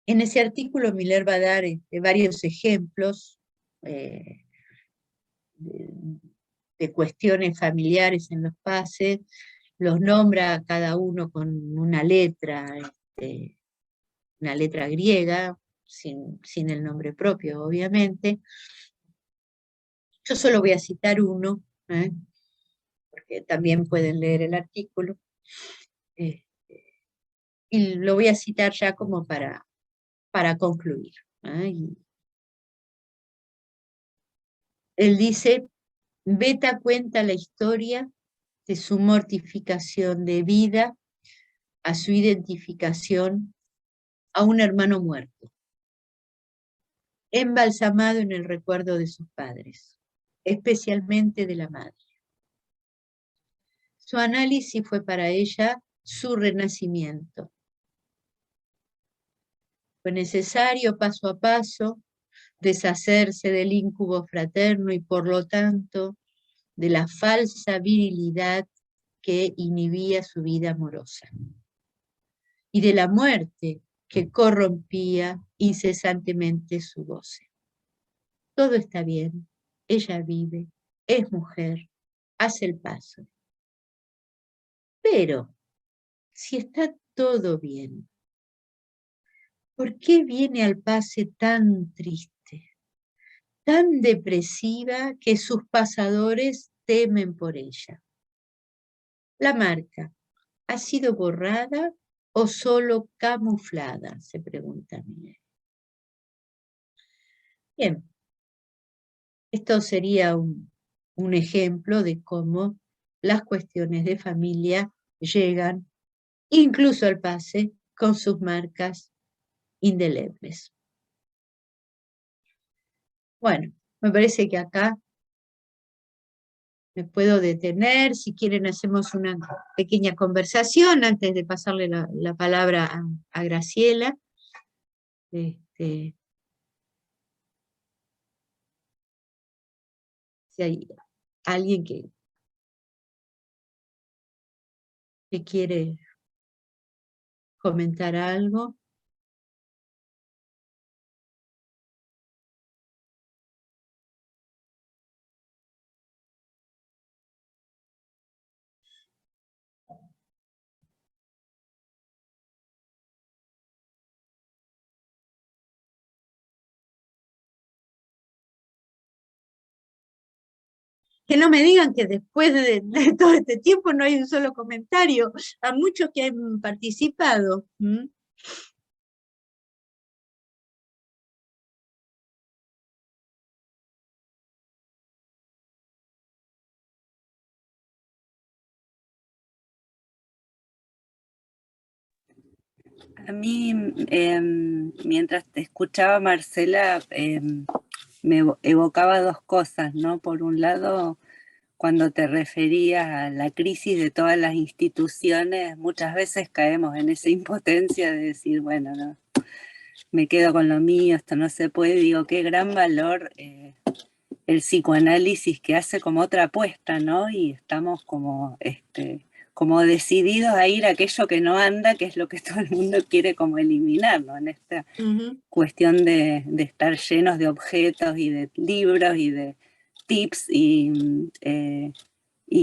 En ese artículo Miller va a dar varios ejemplos de cuestiones familiares en los pases, los nombra cada uno con una letra griega, sin el nombre propio, obviamente. Yo solo voy a citar uno, porque también pueden leer el artículo, y lo voy a citar ya como para concluir. Él dice, Beta cuenta la historia de su mortificación de vida a su identificación a un hermano muerto, embalsamado en el recuerdo de sus padres, especialmente de la madre. Su análisis fue para ella su renacimiento. Fue necesario paso a paso deshacerse del íncubo fraterno y por lo tanto de la falsa virilidad que inhibía su vida amorosa y de la muerte que corrompía incesantemente su goce. Todo está bien, ella vive, es mujer, hace el paso. Pero, si está todo bien, ¿por qué viene al pase tan triste, tan depresiva que sus pasadores temen por ella? ¿La marca ha sido borrada o solo camuflada?, se pregunta Miller. Bien, esto sería un ejemplo de cómo las cuestiones de familia llegan incluso al pase con sus marcas indelebles. Bueno, me parece que acá me puedo detener, si quieren hacemos una pequeña conversación antes de pasarle la palabra a Graciela. Si hay alguien que quiere comentar algo. Que no me digan que después de todo este tiempo no hay un solo comentario, a muchos que han participado. A mí, mientras te escuchaba, Marcela, me evocaba dos cosas, ¿no? Por un lado, cuando te referías a la crisis de todas las instituciones, muchas veces caemos en esa impotencia de decir, bueno, no, me quedo con lo mío, esto no se puede. Digo, qué gran valor el psicoanálisis, que hace como otra apuesta, ¿no? Y estamos como decididos a ir a aquello que no anda, que es lo que todo el mundo quiere como eliminar, ¿no? En esta cuestión de estar llenos de objetos y de libros y de tips y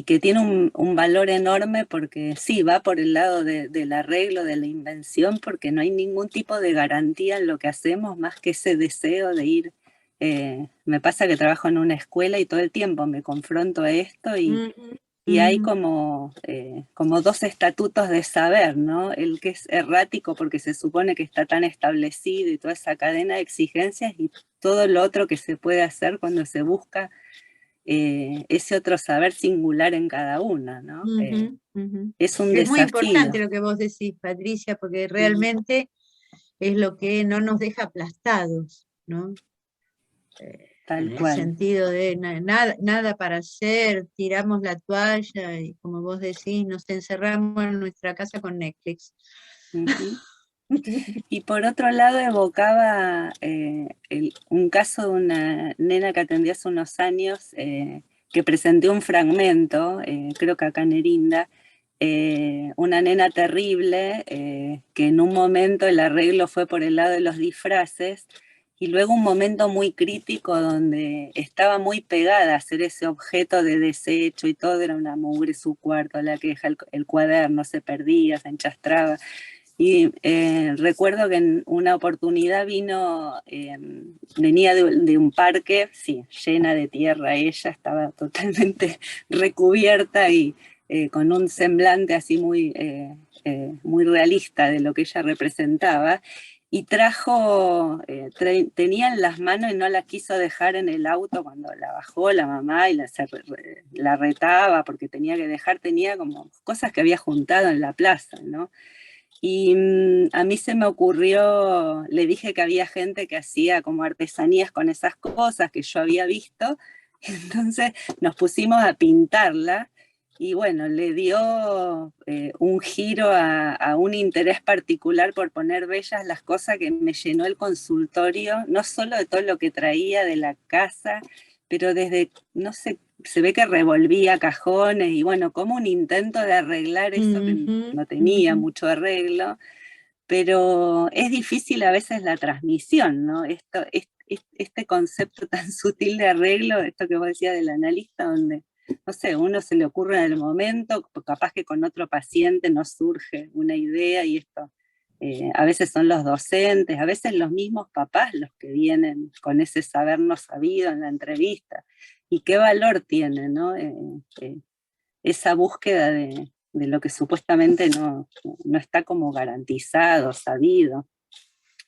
que tiene un valor enorme porque sí, va por el lado del arreglo, de la invención, porque no hay ningún tipo de garantía en lo que hacemos más que ese deseo de ir. Me pasa que trabajo en una escuela y todo el tiempo me confronto a esto y hay como dos estatutos de saber, ¿no? El que es errático porque se supone que está tan establecido y toda esa cadena de exigencias, y todo lo otro que se puede hacer cuando se busca ese otro saber singular en cada una, ¿no? Es un Es muy desafío. importante lo que vos decís, Patricia, porque realmente es lo que no nos deja aplastados, ¿no? Tal En el cual. sentido de nada para hacer, tiramos la toalla y como vos decís, nos encerramos en nuestra casa con Netflix. Y por otro lado evocaba un caso de una nena que atendí hace unos años, que presenté un fragmento, creo que acá en Erinda, una nena terrible, que en un momento el arreglo fue por el lado de los disfraces, y luego un momento muy crítico donde estaba muy pegada a hacer ese objeto de desecho y todo, era una mugre su cuarto, la queja, el cuaderno se perdía, se enchastraba. Y recuerdo que en una oportunidad venía de un parque, sí, llena de tierra, ella estaba totalmente recubierta y con un semblante así muy realista de lo que ella representaba, y tenía en las manos y no la quiso dejar en el auto cuando la bajó la mamá y la retaba porque tenía como cosas que había juntado en la plaza, ¿no? Y a mí se me ocurrió, le dije que había gente que hacía como artesanías con esas cosas que yo había visto, entonces nos pusimos a pintarla y bueno, le dio un giro a un interés particular por poner bellas las cosas, que me llenó el consultorio, no solo de todo lo que traía de la casa, pero desde, no sé, se ve que revolvía cajones y bueno, como un intento de arreglar eso que no tenía mucho arreglo, pero es difícil a veces la transmisión, ¿no? Este concepto tan sutil de arreglo, esto que vos decías del analista, donde, no sé, uno se le ocurre en el momento, capaz que con otro paciente nos surge una idea y esto. A veces son los docentes, a veces los mismos papás los que vienen con ese saber no sabido en la entrevista. Y qué valor tiene, ¿no? Esa búsqueda de lo que supuestamente no está como garantizado, sabido,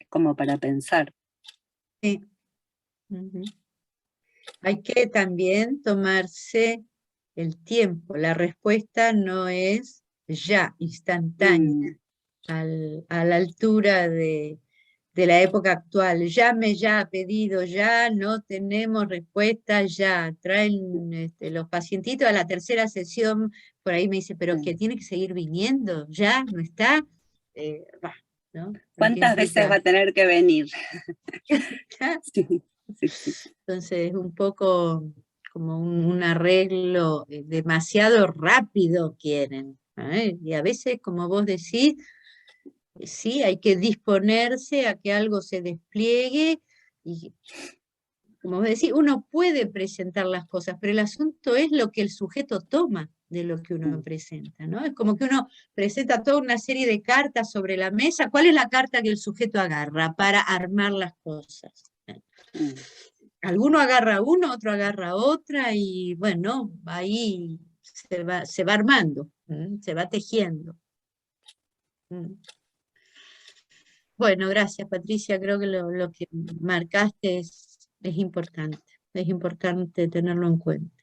como para pensar. Sí. Hay que también tomarse el tiempo. La respuesta no es ya, instantánea, a la altura de la época actual. Llame ya, pedido ya, no tenemos respuesta ya. Traen los pacientitos a la tercera sesión, por ahí me dice, pero que tiene que seguir viniendo, ya, no está. Bah, ¿no? ¿Cuántas veces va a tener que venir? Sí, sí. Entonces, un poco como un arreglo demasiado rápido quieren. ¿Eh? Y a veces, como vos decís, sí, hay que disponerse a que algo se despliegue y, como vos decís, uno puede presentar las cosas, pero el asunto es lo que el sujeto toma de lo que uno presenta, ¿no? Es como que uno presenta toda una serie de cartas sobre la mesa. ¿Cuál es la carta que el sujeto agarra para armar las cosas? Alguno agarra uno, otro agarra otra, y bueno, ahí se va armando, se va tejiendo. Bueno, gracias Patricia, creo que lo que marcaste es importante tenerlo en cuenta.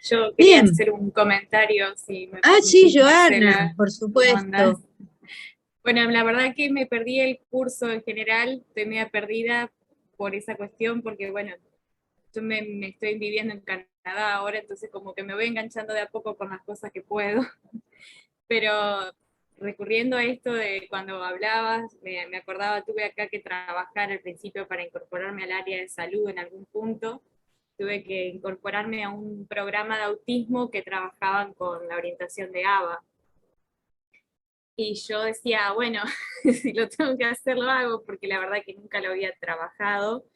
Yo quería Bien. hacer un comentario, si me Sí, permitís, Joana, Marcela. por supuesto. Bueno, la verdad que me perdí el curso en general, estoy media perdida por esa cuestión, porque bueno, yo me estoy viviendo en Canadá ahora, entonces como que me voy enganchando de a poco con las cosas que puedo. Pero recurriendo a esto de cuando hablabas, me acordaba, tuve acá que trabajar al principio para incorporarme al área de salud en algún punto. Tuve que incorporarme a un programa de autismo que trabajaban con la orientación de ABA. Y yo decía, bueno, si lo tengo que hacer, lo hago, porque la verdad que nunca lo había trabajado,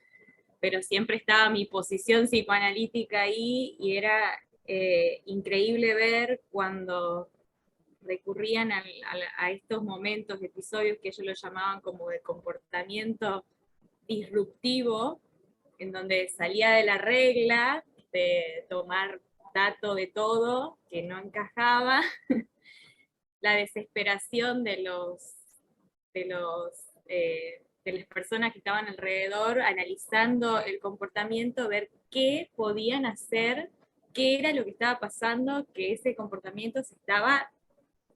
pero siempre estaba mi posición psicoanalítica ahí, y era increíble ver cuando recurrían a estos momentos, episodios que ellos lo llamaban como de comportamiento disruptivo, en donde salía de la regla, de tomar dato de todo, que no encajaba, la desesperación de las personas que estaban alrededor, analizando el comportamiento, ver qué podían hacer, qué era lo que estaba pasando, que ese comportamiento se estaba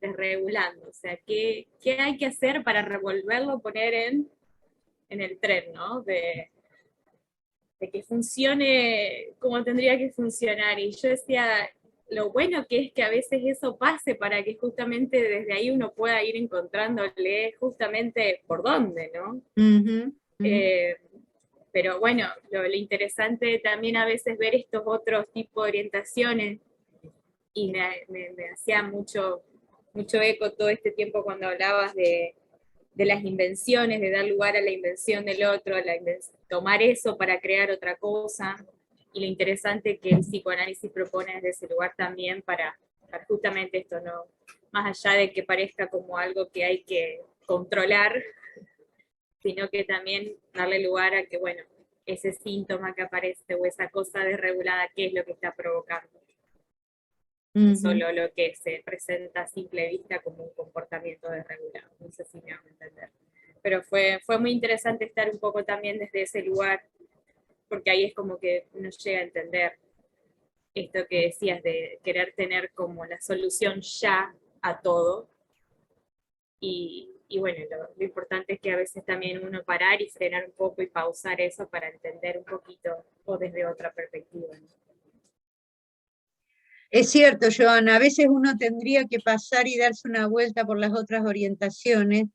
desregulando, o sea, qué hay que hacer para revolverlo, poner en el tren, ¿no? De que funcione como tendría que funcionar. Y yo decía, lo bueno que es que a veces eso pase, para que justamente desde ahí uno pueda ir encontrándole justamente por dónde, ¿no? Pero bueno, lo interesante también a veces ver estos otros tipos de orientaciones, y me hacía mucho eco todo este tiempo cuando hablabas de las invenciones, de dar lugar a la invención del otro, tomar eso para crear otra cosa, y lo interesante que el psicoanálisis propone desde ese lugar también para justamente esto, ¿no? Más allá de que parezca como algo que hay que controlar, sino que también darle lugar a que, bueno, ese síntoma que aparece o esa cosa desregulada, ¿qué es lo que está provocando? No solo lo que se presenta a simple vista como un comportamiento desregulado. No sé si me van a entender. Pero fue muy interesante estar un poco también desde ese lugar, porque ahí es como que uno llega a entender esto que decías de querer tener como la solución ya a todo. Y bueno, lo importante es que a veces también uno parar y frenar un poco y pausar eso para entender un poquito o desde otra perspectiva, ¿no? Es cierto, Joana, a veces uno tendría que pasar y darse una vuelta por las otras orientaciones,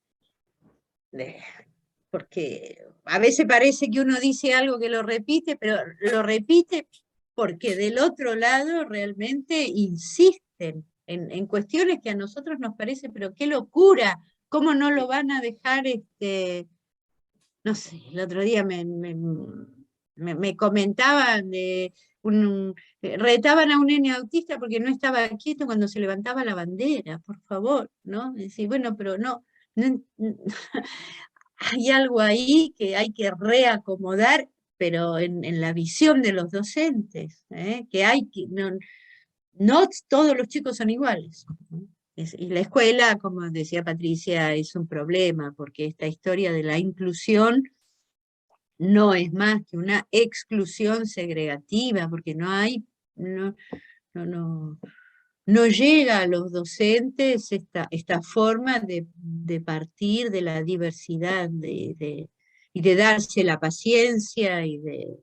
porque a veces parece que uno dice algo que lo repite, pero lo repite porque del otro lado realmente insisten en cuestiones que a nosotros nos parece, pero qué locura, ¿cómo no lo van a dejar? No sé, el otro día me comentaban de retaban a un nene autista porque no estaba quieto cuando se levantaba la bandera, por favor, ¿no? Decir, bueno, pero no hay algo ahí que hay que reacomodar, pero en la visión de los docentes, que hay que, no todos los chicos son iguales. Y la escuela, como decía Patricia, es un problema, porque esta historia de la inclusión no es más que una exclusión segregativa, porque no hay, no, no llega a los docentes esta forma de partir de la diversidad y de darse la paciencia y de...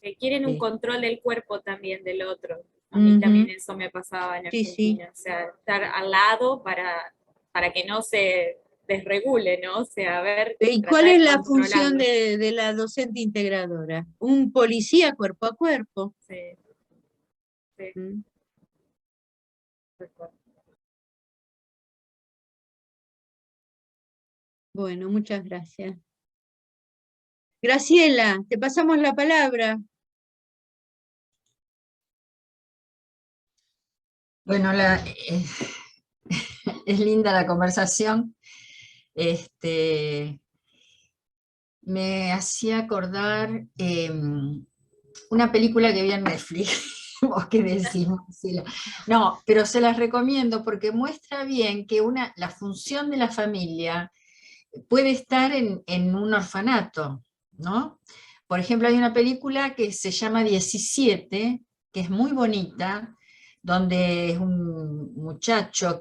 Que quieren un eh, control del cuerpo también del otro. A mí también ujú, eso me pasaba en sí, sí. Argentina, o sea, estar al lado para que no se desregule, ¿no? O sea, a ver, ¿Y cuál tratar es de la función controlarlo. de la docente integradora? Un policía cuerpo a cuerpo. Sí, sí, ¿Mm? Bueno, muchas gracias. Graciela, te pasamos la palabra. Bueno, es linda la conversación. Me hacía acordar una película que vi en Netflix. ¿Vos qué decís, Marcela? No, pero se las recomiendo porque muestra bien que la función de la familia puede estar en un orfanato, ¿no? Por ejemplo, hay una película que se llama 17, que es muy bonita, donde es un muchacho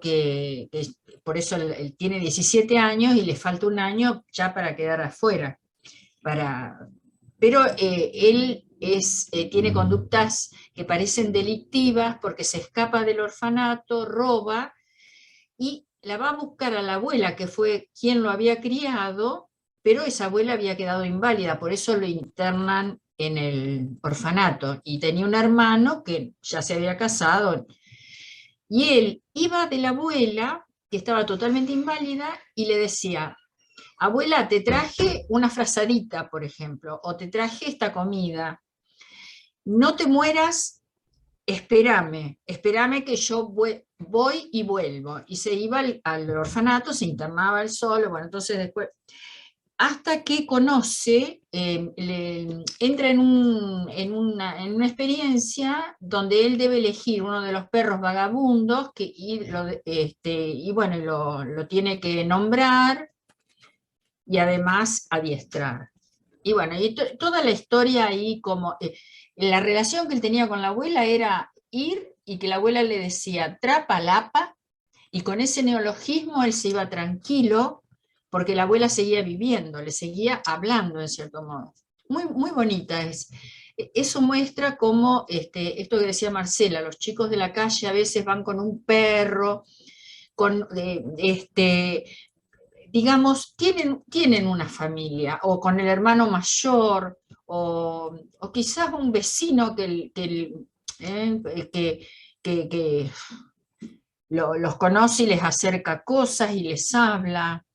por eso él tiene 17 años y le falta un año ya para quedar afuera. Pero él tiene conductas que parecen delictivas porque se escapa del orfanato, roba y la va a buscar a la abuela, que fue quien lo había criado, pero esa abuela había quedado inválida, por eso lo internan en el orfanato. Y tenía un hermano que ya se había casado. Y él iba de la abuela, que estaba totalmente inválida, y le decía, abuela, te traje una frazadita, por ejemplo, o te traje esta comida. No te mueras, espérame que yo voy y vuelvo. Y se iba al orfanato, se internaba él solo, bueno, entonces después, hasta que conoce, entra en una experiencia donde él debe elegir uno de los perros vagabundos y bueno, lo tiene que nombrar y además adiestrar. Y bueno, toda la historia ahí como... la relación que él tenía con la abuela era ir y que la abuela le decía trapa, lapa, y con ese neologismo él se iba tranquilo porque la abuela seguía viviendo, le seguía hablando en cierto modo. Muy, muy bonita es. Eso muestra cómo, esto que decía Marcela, los chicos de la calle a veces van con un perro, digamos, tienen una familia, o con el hermano mayor, o quizás un vecino que los conoce y les acerca cosas y les habla,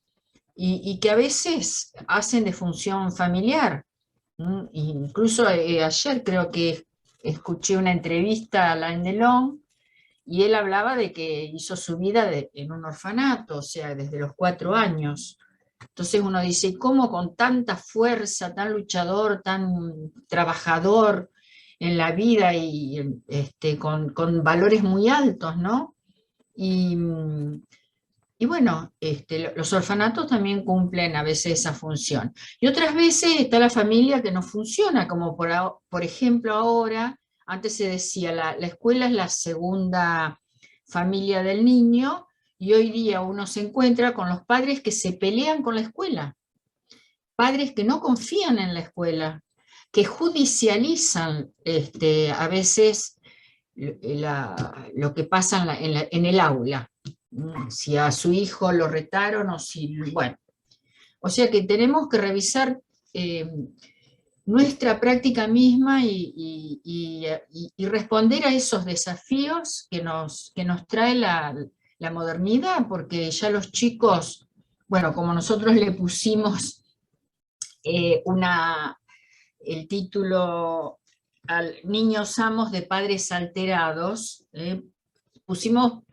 y que a veces hacen de función familiar. Incluso ayer creo que escuché una entrevista a Alain Delon, y él hablaba de que hizo su vida en un orfanato, o sea, desde los 4 años. Entonces uno dice, ¿y cómo con tanta fuerza, tan luchador, tan trabajador en la vida y con valores muy altos, ¿no? Y, y bueno, los orfanatos también cumplen a veces esa función. Y otras veces está la familia que no funciona, como por ejemplo ahora, antes se decía, la escuela es la segunda familia del niño, y hoy día uno se encuentra con los padres que se pelean con la escuela, padres que no confían en la escuela, que judicializan a veces lo que pasa en el aula, si a su hijo lo retaron o si, bueno, o sea que tenemos que revisar nuestra práctica misma y responder a esos desafíos que nos trae la modernidad, porque ya los chicos, bueno, como nosotros le pusimos el título al Niños Amos de Padres Alterados, pusimos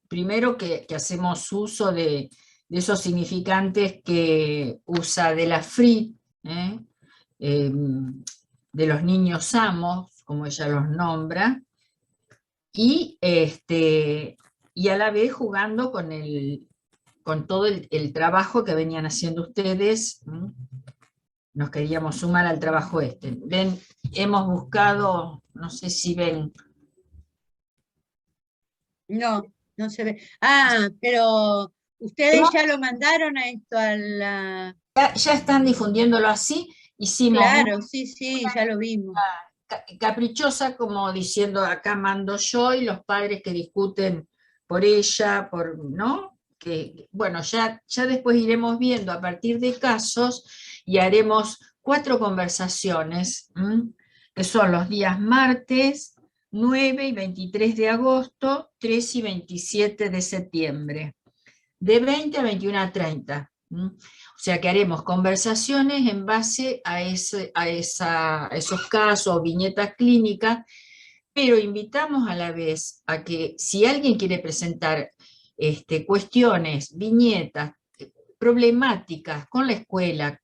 primero que hacemos uso de esos significantes que usa de la Free, de los niños amos, como ella los nombra, y a la vez jugando con todo el trabajo que venían haciendo ustedes. Nos queríamos sumar al trabajo Ven, hemos buscado, no sé si ven No, no se ve. Ah, pero ustedes ya lo mandaron a esto a la... Ya están difundiéndolo así, hicimos Claro, sí, sí, ya lo vimos. caprichosa, como diciendo acá mando yo, y los padres que discuten por ella, ¿no? Que, bueno, ya después iremos viendo a partir de casos y haremos 4 conversaciones, que son los días martes, 9 y 23 de agosto, 3 y 27 de septiembre, de 20 a 21:30. O sea que haremos conversaciones en base a esos casos o viñetas clínicas, pero invitamos a la vez a que si alguien quiere presentar cuestiones, viñetas, problemáticas con la escuela,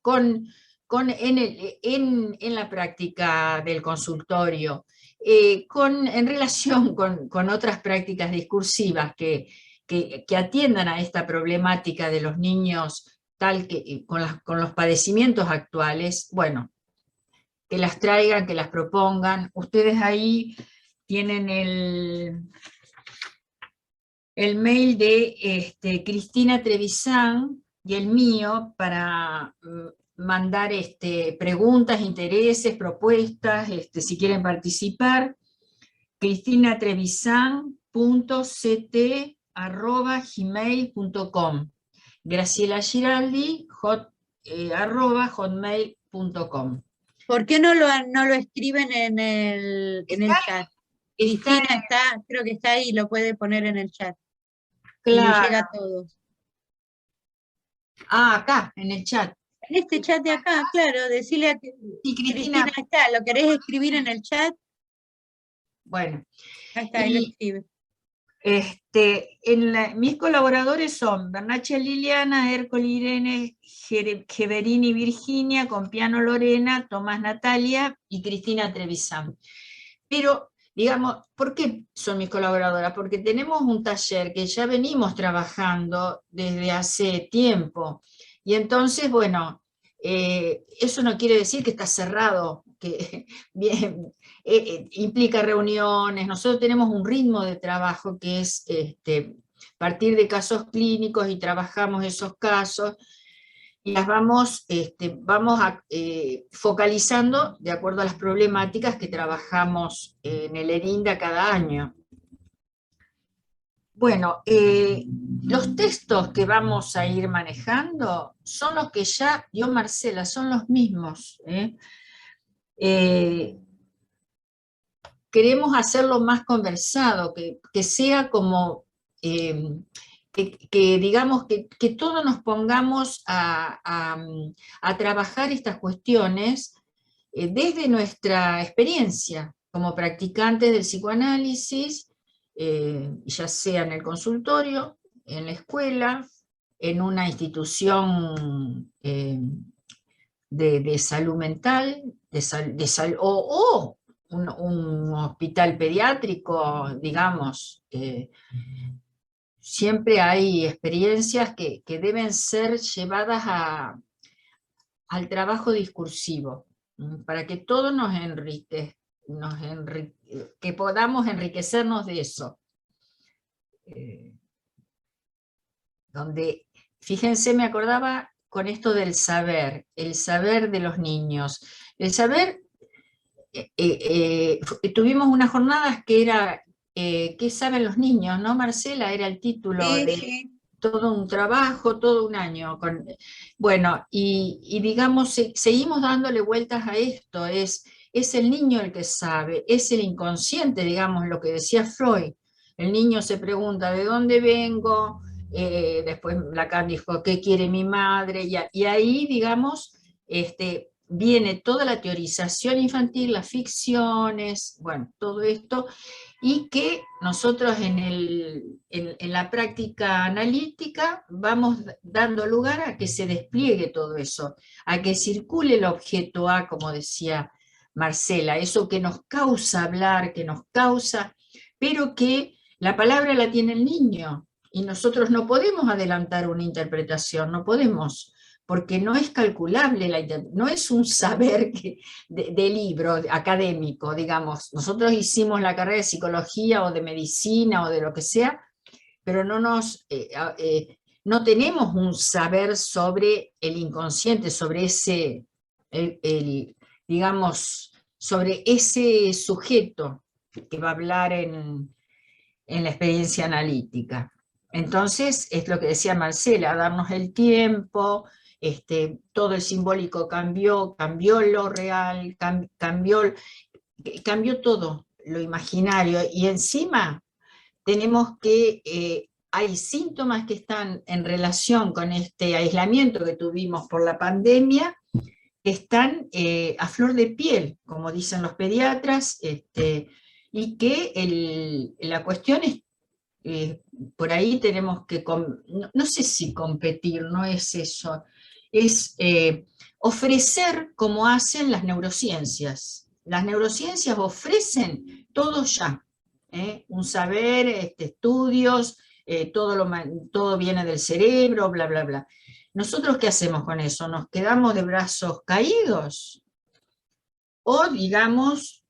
en la práctica del consultorio, en relación con otras prácticas discursivas que atiendan a esta problemática de los niños con los padecimientos actuales, bueno, que las traigan, que las propongan. Ustedes ahí tienen el mail de Cristina Trevisan y el mío para mandar preguntas, intereses, propuestas, si quieren participar. cristinatrevisan.ct@gmail.com. Graciela Giraldi, @hotmail.com. ¿Por qué no lo escriben en el chat? Cristina está, creo que está ahí, lo puede poner en el chat. Y le Claro. llega a todos. Acá, en el chat. En este chat de acá, claro, decirle a Sí, Cristina está, ¿lo querés escribir en el chat? Bueno. Ahí está, ahí lo escribe. Mis colaboradores son Bernache Liliana, Hércole Irene, Geverini Virginia, con piano Lorena, Tomás Natalia y Cristina Trevisan. Pero, digamos, ¿por qué son mis colaboradoras? Porque tenemos un taller que ya venimos trabajando desde hace tiempo. Y entonces, bueno, eso no quiere decir que está cerrado, que bien, implica reuniones. Nosotros tenemos un ritmo de trabajo que es partir de casos clínicos y trabajamos esos casos y las vamos focalizando de acuerdo a las problemáticas que trabajamos en el ERINDA cada año. Bueno, los textos que vamos a ir manejando son los que ya dio Marcela, son los mismos. Queremos hacerlo más conversado, que sea como, digamos, que todos nos pongamos a trabajar estas cuestiones desde nuestra experiencia como practicantes del psicoanálisis, ya sea en el consultorio, en la escuela, en una institución de salud mental, o un hospital pediátrico, digamos. Siempre hay experiencias que deben ser llevadas al trabajo discursivo, para que todo que podamos enriquecernos de eso. Donde, fíjense, me acordaba con esto del saber, el saber de los niños. El saber, tuvimos unas jornadas que era, ¿qué saben los niños? ¿No, Marcela? Era el título de todo un trabajo, todo un año. Bueno, y digamos, seguimos dándole vueltas a esto, es el niño el que sabe, es el inconsciente, digamos, lo que decía Freud. El niño se pregunta, ¿de dónde vengo? Después Lacan dijo, ¿qué quiere mi madre? Y ahí, digamos, viene toda la teorización infantil, las ficciones, bueno, todo esto, y que nosotros en la práctica analítica vamos dando lugar a que se despliegue todo eso, a que circule el objeto A, como decía Marcela, eso que nos causa hablar, que nos causa, pero que la palabra la tiene el niño, y nosotros no podemos adelantar una interpretación, no podemos porque no es calculable, no es un saber de libro académico, digamos. Nosotros hicimos la carrera de psicología o de medicina o de lo que sea, pero no tenemos un saber sobre el inconsciente, sobre ese, digamos, sobre ese sujeto que va a hablar en la experiencia analítica. Entonces, es lo que decía Marcela, darnos el tiempo, todo el simbólico cambió lo real, cambió todo lo imaginario, y encima tenemos que, hay síntomas que están en relación con este aislamiento que tuvimos por la pandemia, que están a flor de piel, como dicen los pediatras, y que la cuestión es, por ahí tenemos que, no sé si competir, no es eso, es ofrecer como hacen las neurociencias. Las neurociencias ofrecen todo ya, un saber, estudios, todo viene del cerebro, bla, bla, bla. ¿Nosotros qué hacemos con eso? ¿Nos quedamos de brazos caídos? O, digamos,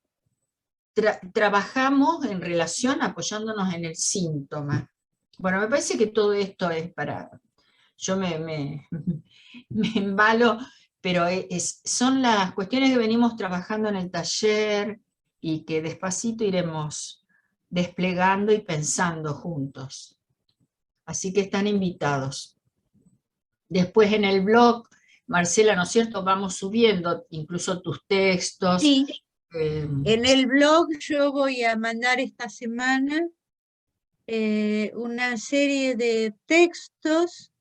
trabajamos en relación apoyándonos en el síntoma. Bueno, me parece que todo esto es para... Yo me embalo, pero son las cuestiones que venimos trabajando en el taller y que despacito iremos desplegando y pensando juntos. Así que están invitados. Después en el blog, Marcela, ¿no es cierto?, vamos subiendo incluso tus textos. Sí, en el blog yo voy a mandar esta semana una serie de textos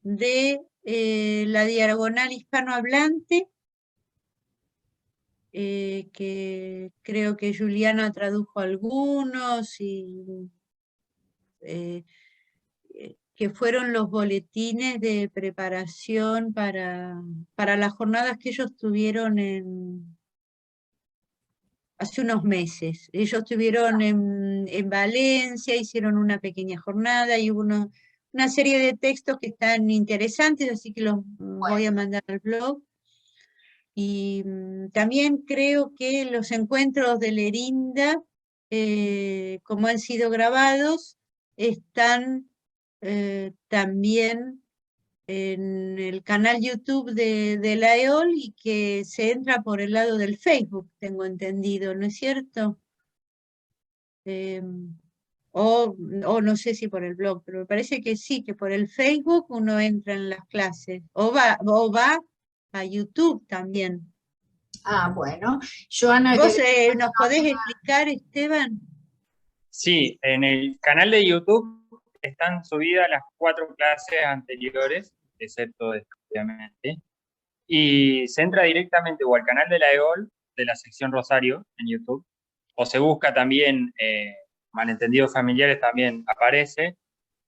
de la diagonal hispanohablante, que creo que Juliana tradujo algunos, y que fueron los boletines de preparación para las jornadas que ellos tuvieron hace unos meses. Ellos estuvieron en Valencia, hicieron una pequeña jornada y hubo una serie de textos que están interesantes, así que los voy a mandar al blog. Y también creo que los encuentros de Lerinda, como han sido grabados, están también en el canal YouTube de la EOL, y que se entra por el lado del Facebook, tengo entendido, ¿no es cierto? O no sé si por el blog, pero me parece que sí, que por el Facebook uno entra en las clases, o va a YouTube también. Ah, bueno. Joana, ¿Vos nos podés explicar, Esteban? Sí, en el canal de YouTube están subidas las 4 clases anteriores, excepto esta, obviamente, y se entra directamente o al canal de la EOL, de la sección Rosario, en YouTube, o se busca también Malentendidos Familiares, también aparece,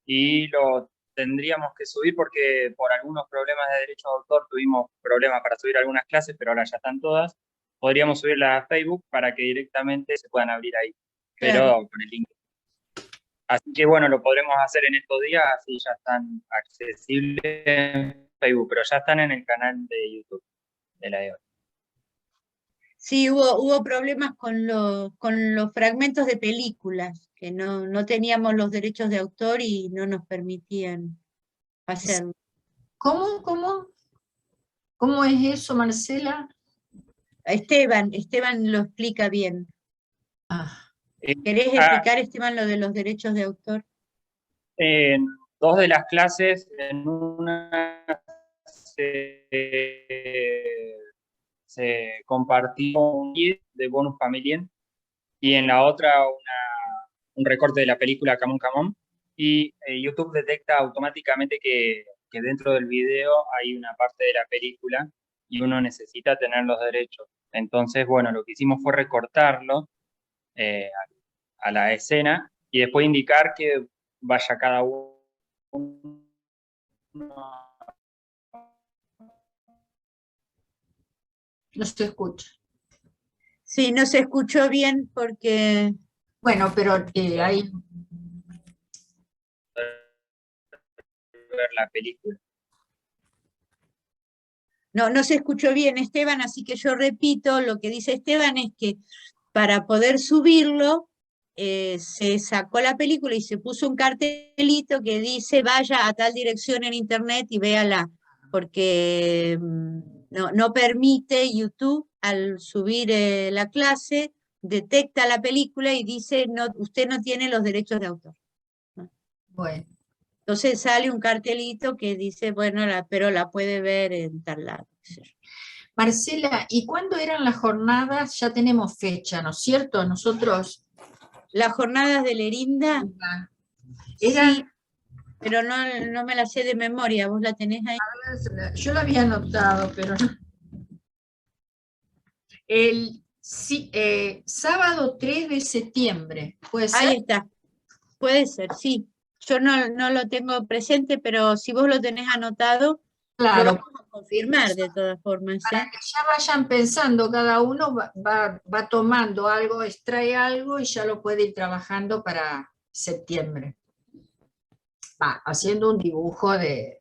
y lo tendríamos que subir porque por algunos problemas de derecho de autor tuvimos problemas para subir algunas clases, pero ahora ya están todas. Podríamos subirlas a Facebook para que directamente se puedan abrir ahí, pero Claro. con el link. Así que bueno, lo podremos hacer en estos días, así ya están accesibles en Facebook, pero ya están en el canal de YouTube de la EOL. Sí, hubo problemas con los fragmentos de películas, que no teníamos los derechos de autor y no nos permitían hacerlo. ¿Cómo es eso, Marcela? Esteban lo explica bien. ¿Querés explicar, Esteban, lo de los derechos de autor? En 2 de las clases, en una se compartió un guía de bonus familiar y en la otra un recorte de la película Camón Camón, y YouTube detecta automáticamente que dentro del video hay una parte de la película y uno necesita tener los derechos. Entonces, bueno, lo que hicimos fue recortarlo a la escena y después indicar que vaya cada uno. No se escucha. Sí, no se escuchó bien porque... Bueno, pero hay... ver la película. No se escuchó bien, Esteban, así que yo repito, lo que dice Esteban es que para poder subirlo, se sacó la película y se puso un cartelito que dice vaya a tal dirección en internet y véala, porque no permite YouTube, al subir la clase, detecta la película y dice, no, usted no tiene los derechos de autor. Bueno, Entonces sale un cartelito que dice, bueno, pero la puede ver en tal lado. Marcela, ¿y cuándo eran las jornadas? Ya tenemos fecha, ¿no es cierto? Nosotros... Las jornadas de Lerinda, Eran, sí, pero no me la sé de memoria, ¿vos la tenés ahí? yo lo había anotado, pero no. Sábado 3 de septiembre, ¿puede Ahí ser? está, puede ser, sí. Yo no lo tengo presente, pero si vos lo tenés anotado, lo Claro, vamos a confirmar de todas formas, para ¿eh? que ya vayan pensando, cada uno va tomando algo, extrae algo y ya lo puede ir trabajando para septiembre. Va, haciendo un dibujo para Bien,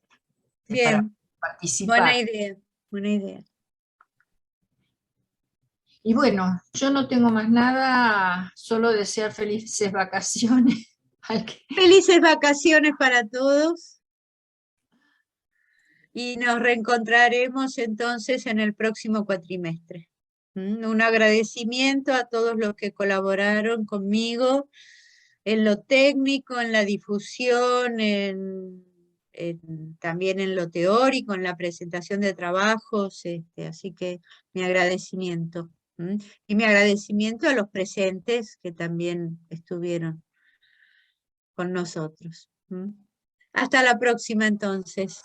buena participar. idea, buena idea. Y bueno, yo no tengo más nada, solo desear felices vacaciones. Felices vacaciones para todos y nos reencontraremos entonces en el próximo cuatrimestre. Un agradecimiento a todos los que colaboraron conmigo en lo técnico, en la difusión, también en lo teórico, en la presentación de trabajos, así que mi agradecimiento. Y mi agradecimiento a los presentes que también estuvieron con nosotros. Hasta la próxima entonces.